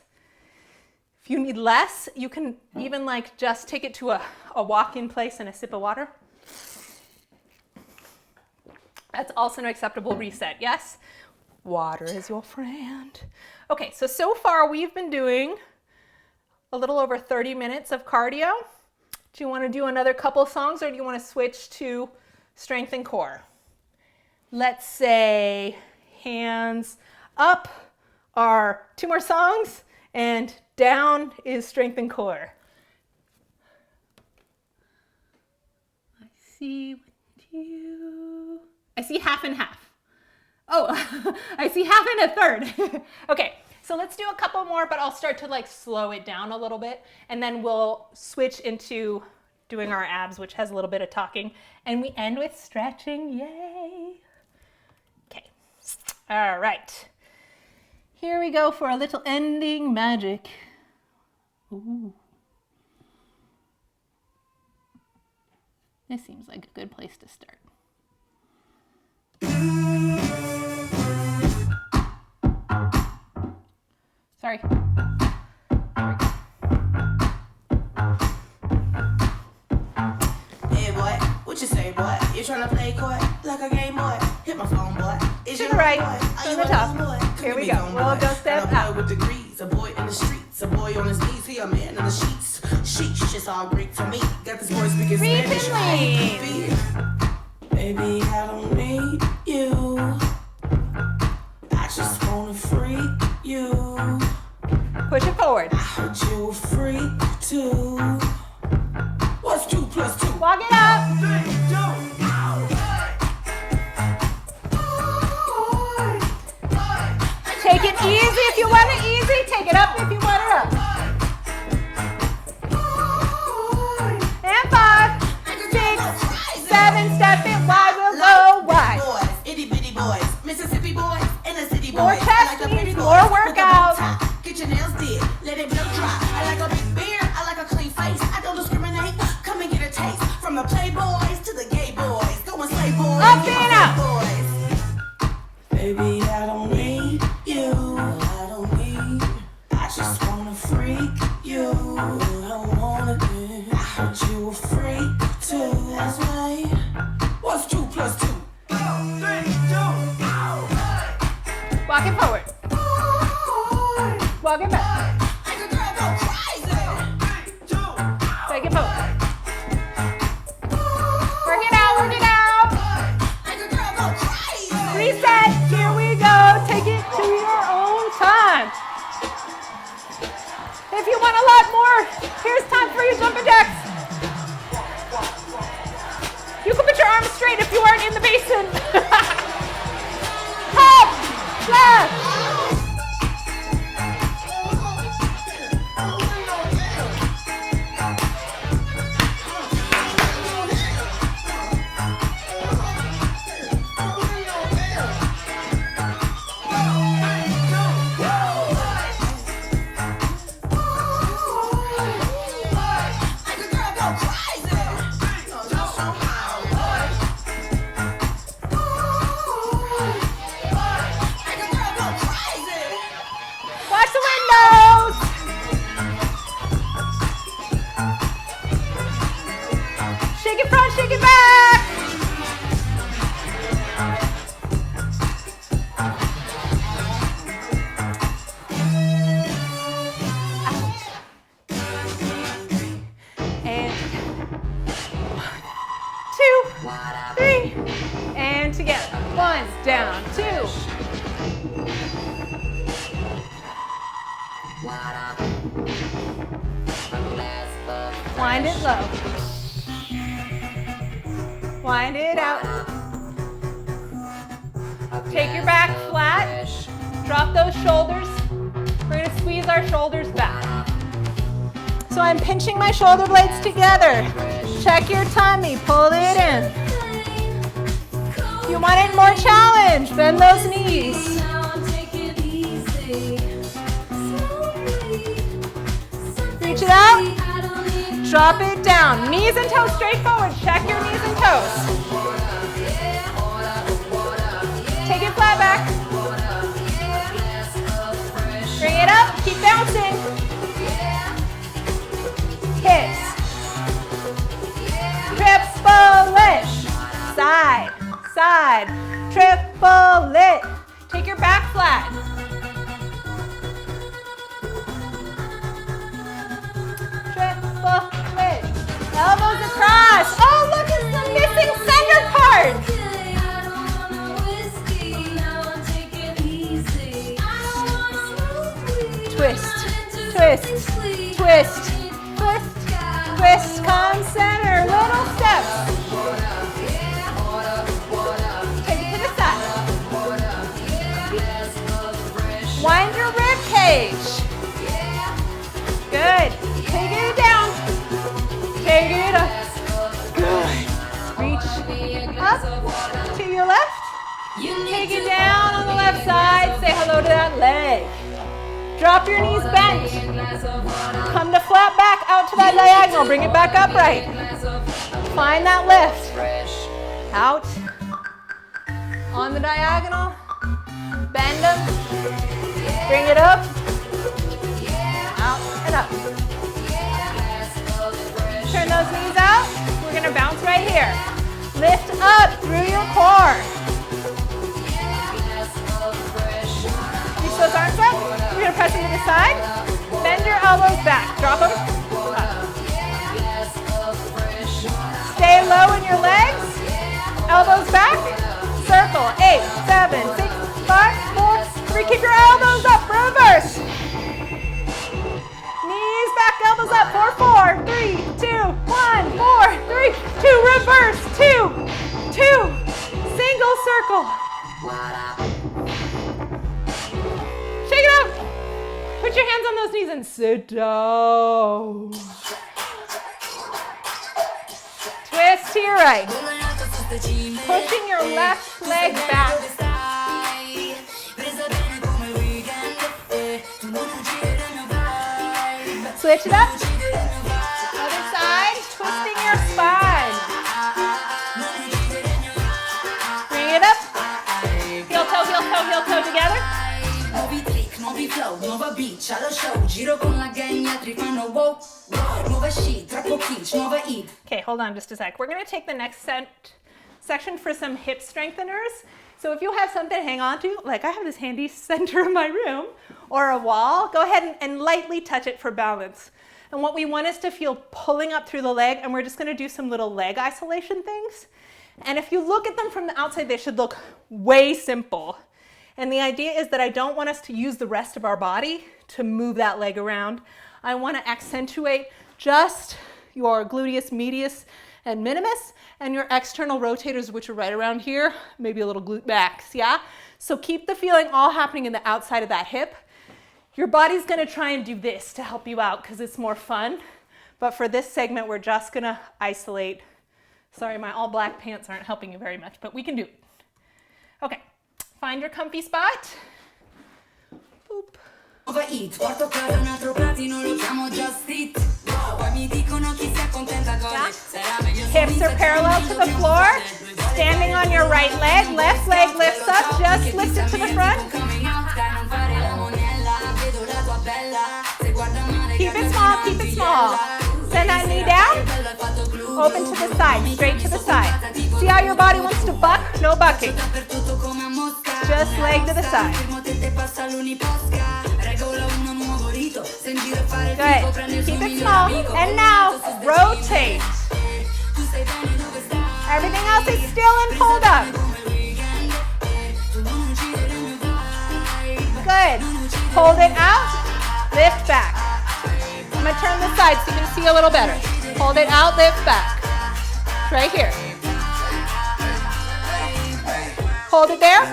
[SPEAKER 1] If you need less, you can even like just take it to a walk-in place and a sip of water. That's also an acceptable reset, yes? Water is your friend. Okay, so far we've been doing a little over 30 minutes of cardio. Do you want to do another couple songs or do you want to switch to strength and core? Let's say hands up are 2 more songs and down is strength and core. I see half and half. Oh, I see half and a third. Okay, so let's do a couple more, but I'll start to like slow it down a little bit, and then we'll switch into doing our abs, which has a little bit of talking, and we end with stretching, yay. Okay, all right. Here we go for a little ending magic. Ooh. This seems like a good place to start. Sorry.
[SPEAKER 4] Hey boy, what you say, boy? You tryna play coy like a game boy? Hit my phone, boy. Is
[SPEAKER 1] to the right, to the top. Here we go. We'll go step out.
[SPEAKER 4] With degrees, a boy in the streets, a boy on his knees, he a man in the sheets. Sheesh, it's all Greek to me. Got this boy speaking Spanish. Baby, I don't need you. I just wanna freak you.
[SPEAKER 1] Push it forward.
[SPEAKER 4] I heard you a freak too. What's 2 + 2?
[SPEAKER 1] Walk it up.
[SPEAKER 4] 3, 2.
[SPEAKER 1] Take it easy if you want it easy. Take it up if you want it up. And 5, 6, 7. Step it wide. We'll go wide.
[SPEAKER 4] Boys, itty bitty boys, Mississippi boys, inner city boys.
[SPEAKER 1] More chest means more workout.
[SPEAKER 4] Get your nails did, let it blow dry. I like a big beard, I like a clean face. I don't discriminate. Come and get a taste from the playboys to the gay boys. Go and slay boys.
[SPEAKER 1] Up and up.
[SPEAKER 4] Boys. Baby, I don't need you. I don't need. I just want
[SPEAKER 1] Reset. Here we go. Take it to your own time. If you want a lot more, here's time for your jumping jacks. You can put your arms straight if you aren't in the basin. Hop, flash. Wind it low. Wind it out. Take your back flat. Drop those shoulders. We're going to squeeze our shoulders back. So I'm pinching my shoulder blades together. Check your tummy. Pull it in. If you want it more challenge, bend those knees. Reach it out. Drop it down. Knees and toes straight forward. Check your knees and toes. Take it flat back. Bring it up. Keep bouncing. Hips. Triple-ish. Side. Side. Triple-it. Take your back flat. Elbows across. Oh, look, it's the missing center part. Twist, twist, twist, twist, twist. Come center. Little steps. Take it to the side. Wind your rib cage. Good. Take it down. Take it up. Good. Reach up to your left. Take it down on the left side. Say hello to that leg. Drop your knees bent. Come to flat back out to that diagonal. Bring it back upright. Find that lift. Out. On the diagonal. Bend them. Bring it up. Out and up. Turn those knees out. We're going to bounce right here. Lift up through your core. Reach those arms up. We're going to press them to the side. Bend your elbows back. Drop them. Up. Stay low in your legs. Elbows back. Circle. 8, 7, 6, 5, 4, 3. Keep your elbows up. Reverse. Knees back, elbows up. 4, 4, 3, 2, 1, 4, 3, 2. Reverse. 2, 2. Single circle. Shake it up. Put your hands on those knees and sit down. Twist to your right. Pushing your left leg back. Switch it up. Other side, twisting your spine. Bring it up. Heel toe, heel toe, heel toe together.
[SPEAKER 3] Nuovi trick, nuovi flow, nuova beach allo show. Giro con la gang, altri fanno wow. Nuova sheet, troppo kitsch, nuova hit.
[SPEAKER 1] Okay, hold on just a sec. We're going to take the next section for some hip strengtheners. So if you have something to hang on to, like I have this handy center in my room, or a wall, go ahead and lightly touch it for balance. And what we want is to feel pulling up through the leg, and we're just going to do some little leg isolation things. And if you look at them from the outside, they should look way simple. And the idea is that I don't want us to use the rest of our body to move that leg around. I want to accentuate just your gluteus medius and minimus and your external rotators, which are right around here, maybe a little glute max, yeah? So keep the feeling all happening in the outside of that hip. Your body's going to try and do this to help you out because it's more fun. But for this segment, we're just going to isolate. Sorry, my all black pants aren't helping you very much, but we can do it. Okay, find your comfy spot. Boop. Hips are parallel to the floor. Standing on your right leg, left leg lifts up, just lift it to the front. Keep it small, keep it small. Send that knee down, open to the side, straight to the side. See how your body wants to buck? No bucking. Just leg to the side. Good. Keep it small. And now, rotate. Everything else is still and pulled up. Good. Hold it out, lift back. I'm going to turn this side so you can see a little better. Hold it out, lift back. Right here. Hold it there. We're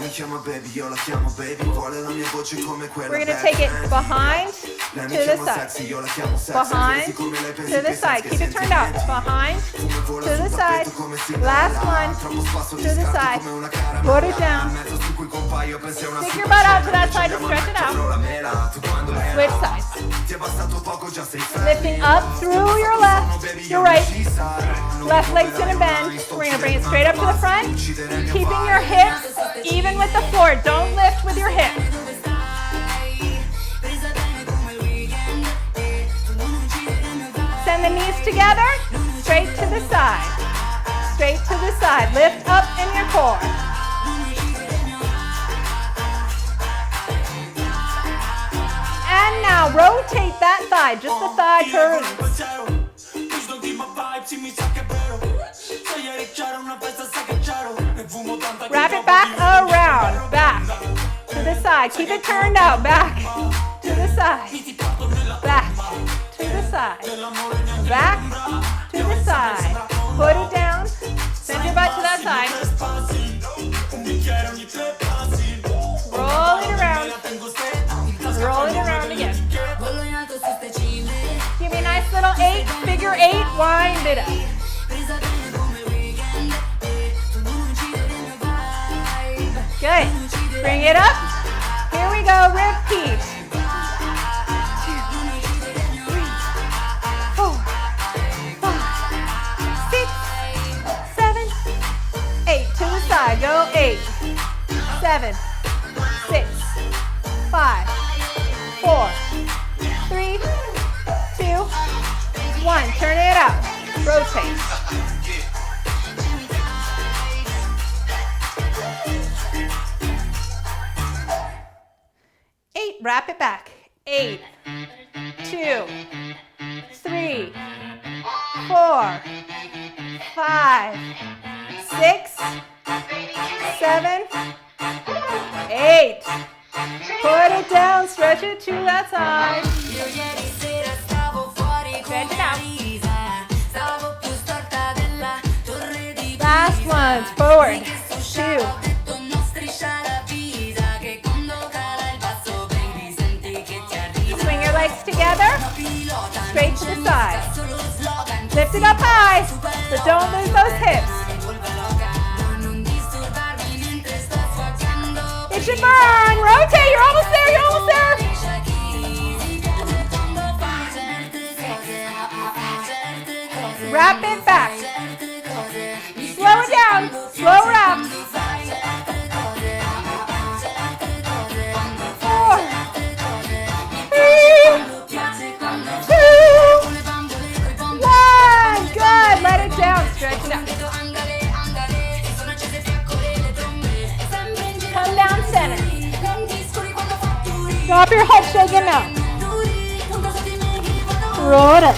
[SPEAKER 1] going to take it behind to the side. Behind to the side. Keep it turned out. Behind to the side. Last one to the side. Put it down. Stick your butt out to that side to stretch it out. Switch sides. Lifting up through your left, your right. Left leg's going to bend. We're going to bring it straight up to the front. Keeping your hips even with the floor. Don't lift with your hips. Send the knees together. Straight to the side. Straight to the side. Lift up in your core. And now rotate that thigh. Just the thigh turns. Wrap it back around, back to the side. Keep it turned out, back to the side, back to the side, back to the side. Put it down, send your butt to that side. Roll it around again. Give me a nice little 8, figure 8, wind it up. Good. Bring it up. Here we go. Repeat. 2, 3, 4, 5, 6, 7, 8. To the side. Go 8, 7, 6, 5, 4, 3, 2, 1. Turn it out. Rotate. Wrap it back. 8, 2, 3, 4, 5, 6, 7, 8. Put it down, stretch it to that side. Stretch it out. Last ones, forward. 2. Legs together, straight to the side. Lift it up high, but don't lose those hips. It should burn. Rotate. You're almost there. You're almost there. Wrap it back. Slow it down. Slow wrap. 2, 1. Good. Let it down. Stretch it out. Come down center. Drop your head, shake it now. Roll it up.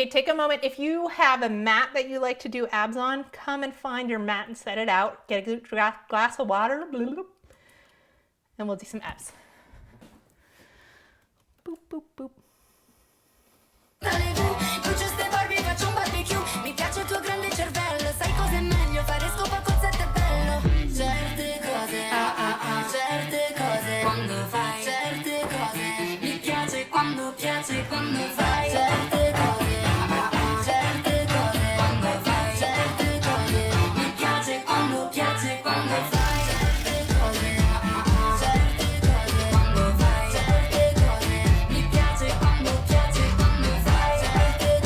[SPEAKER 1] Okay, take a moment. If you have a mat that you like to do abs on, come and find your mat and set it out. Get a glass of water, and we'll do some abs. Boop, boop, boop.
[SPEAKER 3] Bruciaste Barbie, faccio un barbecue. Mi piace il tuo grande cervello. Sai cosa è meglio? Fare scopa col set è bello. Certe cose, certe cose. Quando fai certe cose. Mi piace quando fai certe cose. Certe cose. Quando fai certe cose. Mi piace quando fai certe cose. Certe cose. Quando fai certe cose. Mi piace quando fai certe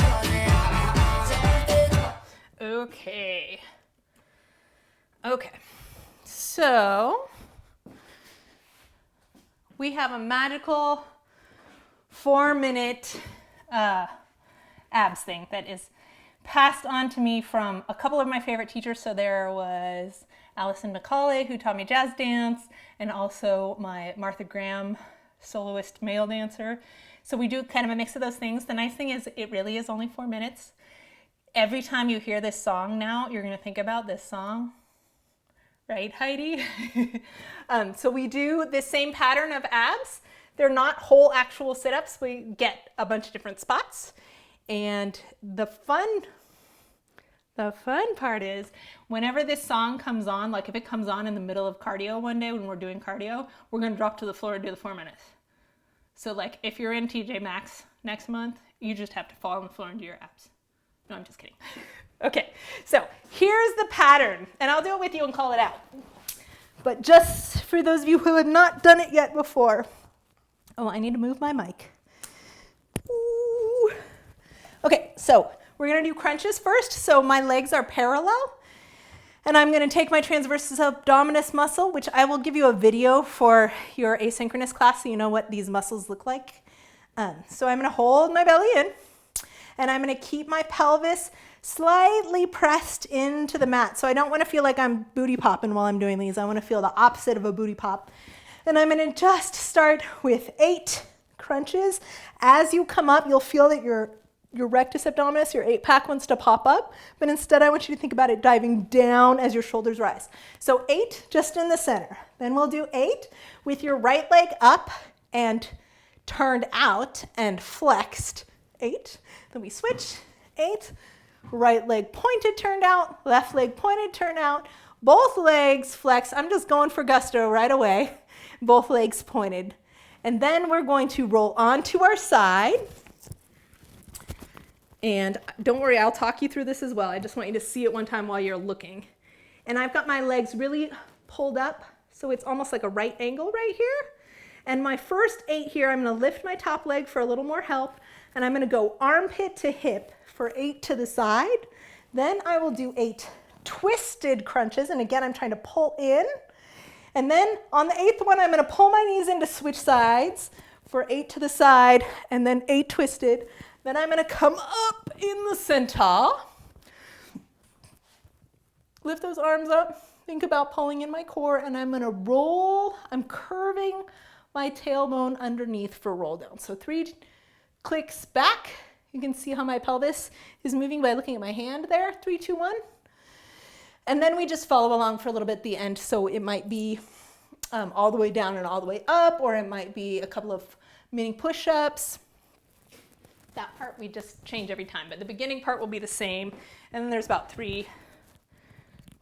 [SPEAKER 3] cose.
[SPEAKER 1] Okay. Okay. So we have a magical 4-minute abs thing that is passed on to me from a couple of my favorite teachers. So there was Allison McCauley, who taught me jazz dance, and also my Martha Graham soloist male dancer. So we do kind of a mix of those things. The nice thing is it really is only 4 minutes. Every time you hear this song now, you're going to think about this song. Right, Heidi? So we do the same pattern of abs. They're not whole actual sit-ups. We get a bunch of different spots. And the fun part is whenever this song comes on, like if it comes on in the middle of cardio one day when we're doing cardio, we're going to drop to the floor and do the 4 minutes. So like if you're in TJ Maxx next month, you just have to fall on the floor and do your abs. No, I'm just kidding. Okay, so here's the pattern, and I'll do it with you and call it out. But just for those of you who have not done it yet before, oh, I need to move my mic. Ooh. Okay, so we're gonna do crunches first. So my legs are parallel, and I'm gonna take my transversus abdominis muscle, which I will give you a video for your asynchronous class so you know what these muscles look like. So I'm gonna hold my belly in, and I'm gonna keep my pelvis slightly pressed into the mat. So I don't want to feel like I'm booty popping while I'm doing these. I want to feel the opposite of a booty pop. And I'm going to just start with 8 crunches. As you come up, you'll feel that your rectus abdominis, your 8-pack wants to pop up. But instead, I want you to think about it diving down as your shoulders rise. So 8 just in the center. Then we'll do 8 with your right leg up and turned out and flexed. 8. Then we switch. 8. Right leg pointed, turned out, left leg pointed, turned out, both legs flex. I'm just going for gusto right away. Both legs pointed. And then we're going to roll onto our side. And don't worry, I'll talk you through this as well. I just want you to see it one time while you're looking. And I've got my legs really pulled up, so it's almost like a right angle right here. And my first 8 here, I'm going to lift my top leg for a little more help, and I'm going to go armpit to hip for 8 to the side. Then I will do 8 twisted crunches, and again, I'm trying to pull in. And then on the 8th one, I'm going to pull my knees in to switch sides for 8 to the side, and then 8 twisted. Then I'm going to come up in the centaur. Lift those arms up. Think about pulling in my core, and I'm going to roll. I'm curving my tailbone underneath for roll down. So 3 clicks back. You can see how my pelvis is moving by looking at my hand there. 3, 2, 1. And then we just follow along for a little bit at the end. So it might be all the way down and all the way up, or it might be a couple of mini push-ups. That part we just change every time, but the beginning part will be the same. And then there's about 3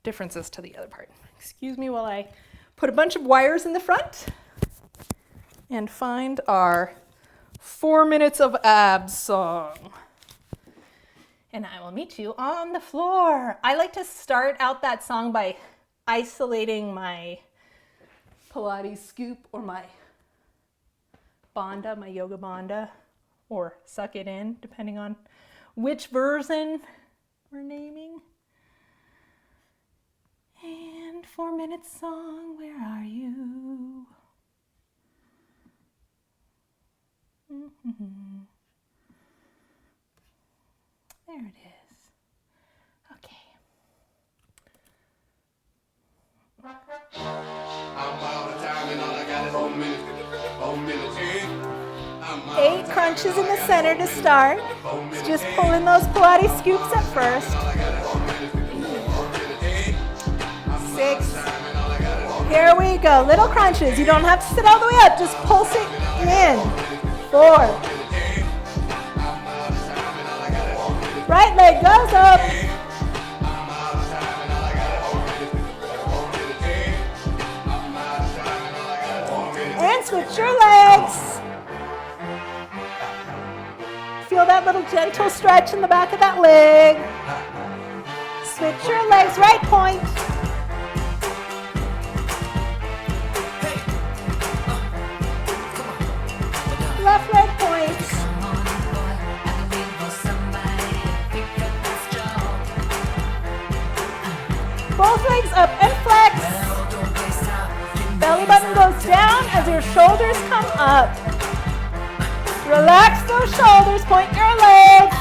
[SPEAKER 1] differences to the other part. Excuse me while I put a bunch of wires in the front and find our 4 minutes of abs song. And I will meet you on the floor. I like to start out that song by isolating my Pilates scoop or my Banda, my yoga Banda, or suck it in, depending on which version we're naming. And 4 minutes song, where are you? Mm-hmm. There it is. Okay.
[SPEAKER 2] I'm all the time and all I got is 4 minutes. 4 minutes, yeah.
[SPEAKER 5] 8 crunches in the center to start. Just pulling those Pilates scoops at first. 6. Here we go. Little crunches. You don't have to sit all the way up. Just pulse it in. 4. Right leg goes up. And switch your legs. Feel that little gentle stretch in the back of that leg. Switch your legs, right point. Left leg point. Both legs up and flex. Belly button goes down as your shoulders come up. Relax those shoulders, point your legs.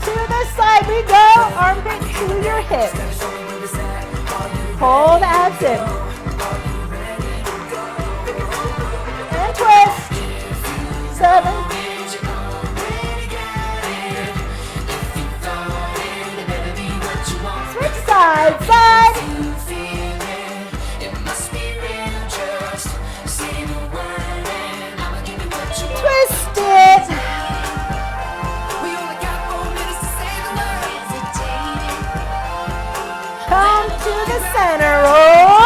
[SPEAKER 5] To the side we go, armpit to your hip. Hold abs in. And twist. 7. Side, side. Twist it. Come to the center. Roll.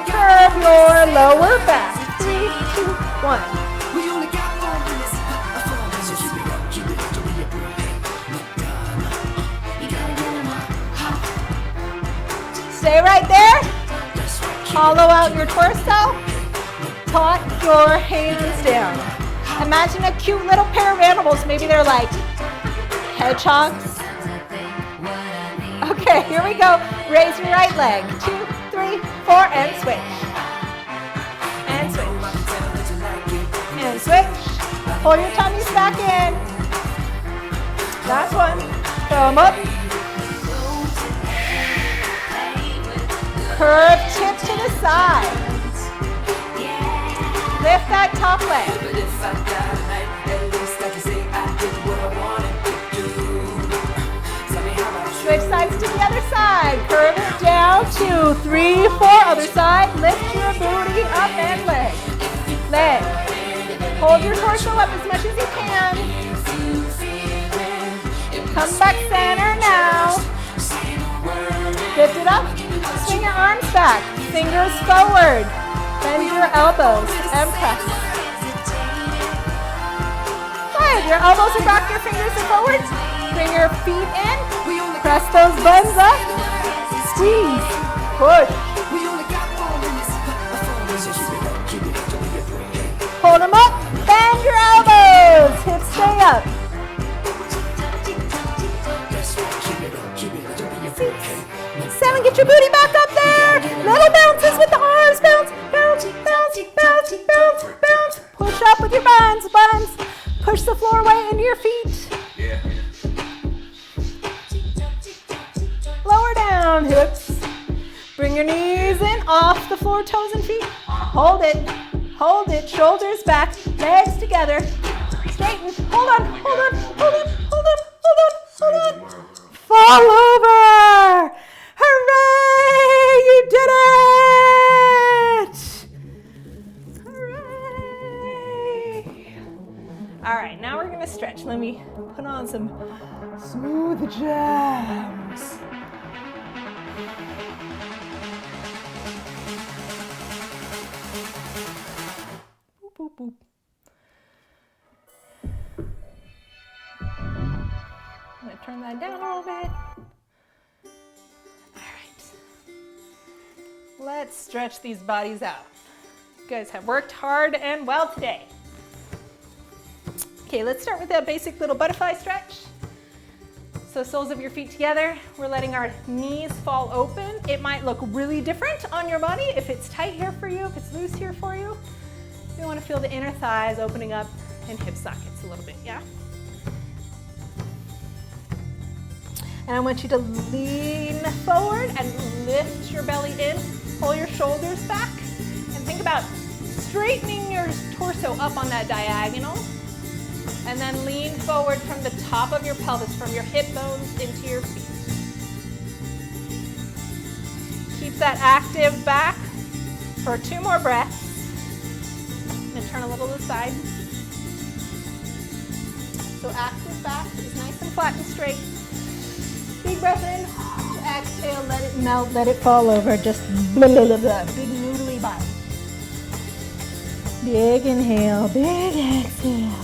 [SPEAKER 5] Curve your lower back. 3, 2, 1. Stay right there. Hollow out your torso. Tuck your hands down. Imagine a cute little pair of animals. Maybe they're like hedgehogs. Okay, here we go. Raise your right leg. 2, 3, 4, and switch. And switch. And switch. Pull your tummies back in. Last one. Come up. Curve tip to the side. Lift that top leg. Switch sides to the other side. Curve it down. 2, 3, 4. Other side. Lift your booty up and leg. Leg. Hold your torso up as much as you can. Come back center now. Lift it up. Swing your arms back. Fingers forward. Bend your elbows and press. Good. Your elbows are back. Your fingers are forward. Bring your feet in. Press those buns up. Squeeze. Push. Hold them up. Bend your elbows. Hips stay up. 7, get your booty back up there. Little bounces with the arms. Bounce, bounce, bounce, bounce, bounce, bounce. Push up with your buns, buns. Push the floor weight into your feet. Lower down, hips. Bring your knees in, off the floor, toes and feet. Hold it, hold it. Shoulders back, legs together. Straighten, hold on, hold on, hold on, hold on, hold on, hold on. Fall over. Hooray! You did it! Hooray! All right, now we're gonna stretch. Let me put on some smooth jams. Boop, boop, boop. I'm gonna turn that down a little bit. Let's stretch these bodies out. You guys have worked hard and well today. Okay, let's start with a basic little butterfly stretch. So soles of your feet together. We're letting our knees fall open. It might look really different on your body if it's tight here for you, if it's loose here for you. You want to feel the inner thighs opening up and hip sockets a little bit, yeah? And I want you to lean forward and lift your belly in, pull your shoulders back, and think about straightening your torso up on that diagonal. And then lean forward from the top of your pelvis, from your hip bones into your feet. Keep that active back for 2 more breaths. I'm going to turn a little to the side. So active back is nice and flat and straight. Big breath in. Exhale, let it melt, let it fall over. Just blah, blah, blah, blah. Big noodly body. Big inhale, big exhale.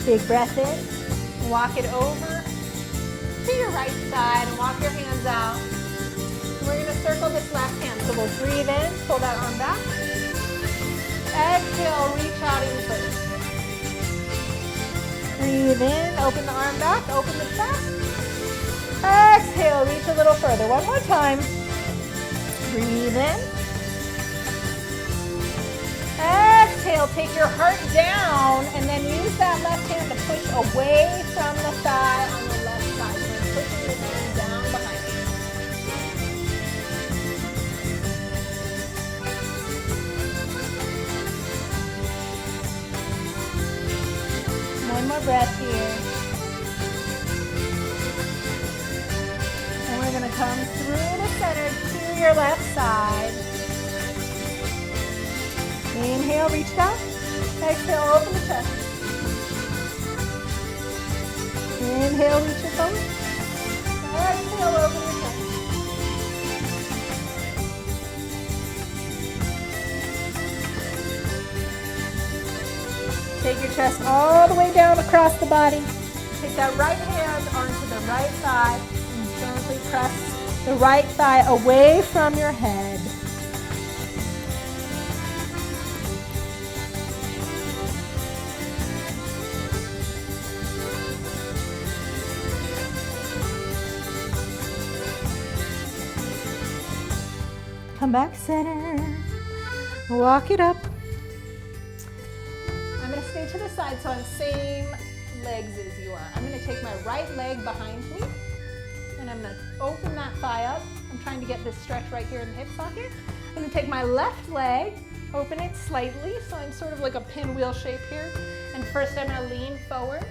[SPEAKER 5] Big breath in, walk it over to your right side and walk your hands out. And we're going to circle this left hand. So we'll breathe in, pull that arm back. Exhale, reach out even further. Breathe in, open the arm back, open the chest. Exhale, reach a little further. One more time. Breathe in. Exhale, take your heart down and then use that left hand to push away from the thigh on the left side. So I'm pushing this hand down behind you. One more breath here. And we're going to come through the center to your left side. Inhale, reach down. Exhale, open the chest. Inhale, reach it forward. Exhale, open the chest. Take your chest all the way down across the body. Take that right hand onto the right thigh and gently press the right thigh away from your head. Come back center, walk it up. I'm going to stay to the side so I'm same legs as you are. I'm going to take my right leg behind me and I'm going to open that thigh up. I'm trying to get this stretch right here in the hip socket. I'm going to take my left leg, open it slightly so I'm sort of like a pinwheel shape here. And first I'm going to lean forward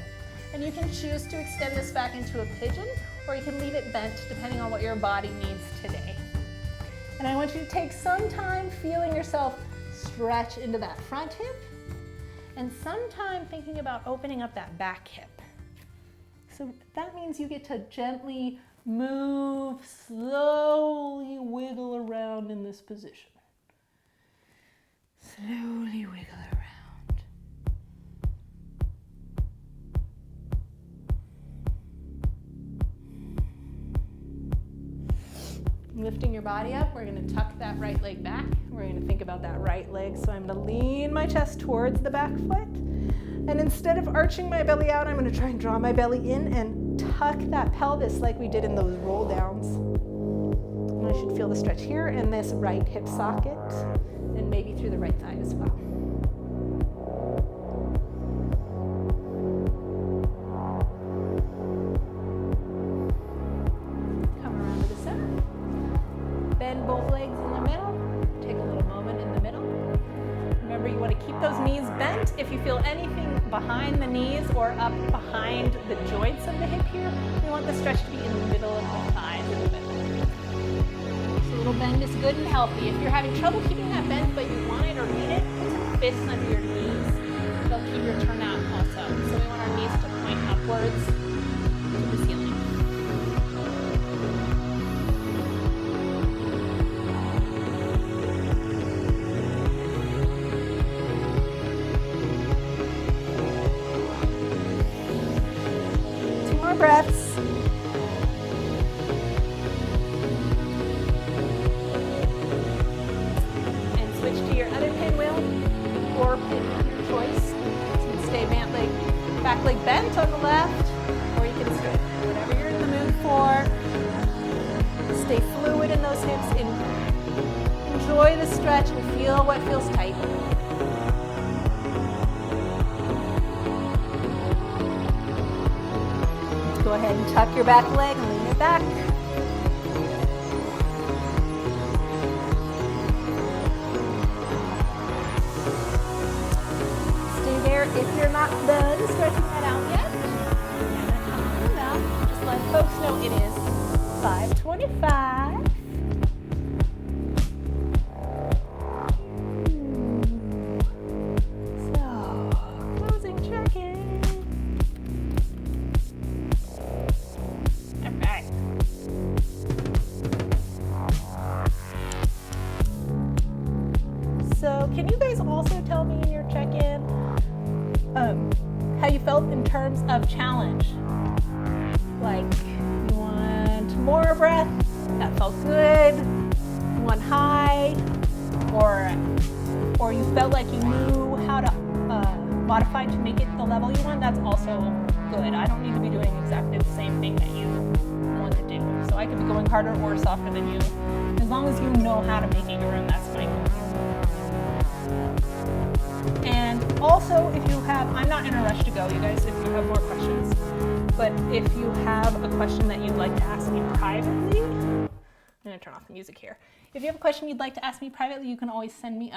[SPEAKER 5] and you can choose to extend this back into a pigeon or you can leave it bent depending on what your body needs today. And I want you to take some time feeling yourself stretch into that front hip and some time thinking about opening up that back hip. So that means you get to gently move, slowly wiggle around in this position. Slowly wiggle around. Lifting your body up, we're going to tuck that right leg back. We're going to think about that right leg. So I'm going to lean my chest towards the back foot. And instead of arching my belly out, I'm going to try and draw my belly in and tuck that pelvis like we did in those roll downs. And I should feel the stretch here in this right hip socket and maybe through the right thigh as well. Bend both legs in the middle. Take a little moment in the middle. Remember, you want to keep those knees bent. If you feel anything behind the knees or up behind the joints of the hip here, we want the stretch to be in the middle of the thighs in the middle. So a little bend is good and healthy. If you're having trouble keeping that bent but you want it or need it, put some fists under your knees. They'll keep your turnout also. So we want our knees to point upwards to the ceiling. Breaths. Back leg bent on the left, or you can straighten, whatever you're in the mood for. Stay fluid in those hips and enjoy the stretch and feel what feels tight. Let's go ahead and tuck your back leg and lean it back. Stay there if you're not done stretching that out yet. Just let folks know it is 5:25. So, closing check-in. All right. So, can you guys also tell me in your check-in how you felt in terms of challenge? Like, you want more breath, that felt good, you want high, or you felt like you knew how to modify to make it the level you want, that's also good. I don't need to be doing exactly the same thing that you want to do. So I could be going harder or softer than you. As long as you know how to make it your own, that's fine. And also, if you have, I'm not in a rush to go, you guys, if you have more questions. But if you have a question that you'd like to ask me privately, I'm going to turn off the music here. If you have a question you'd like to ask me privately, you can always send me a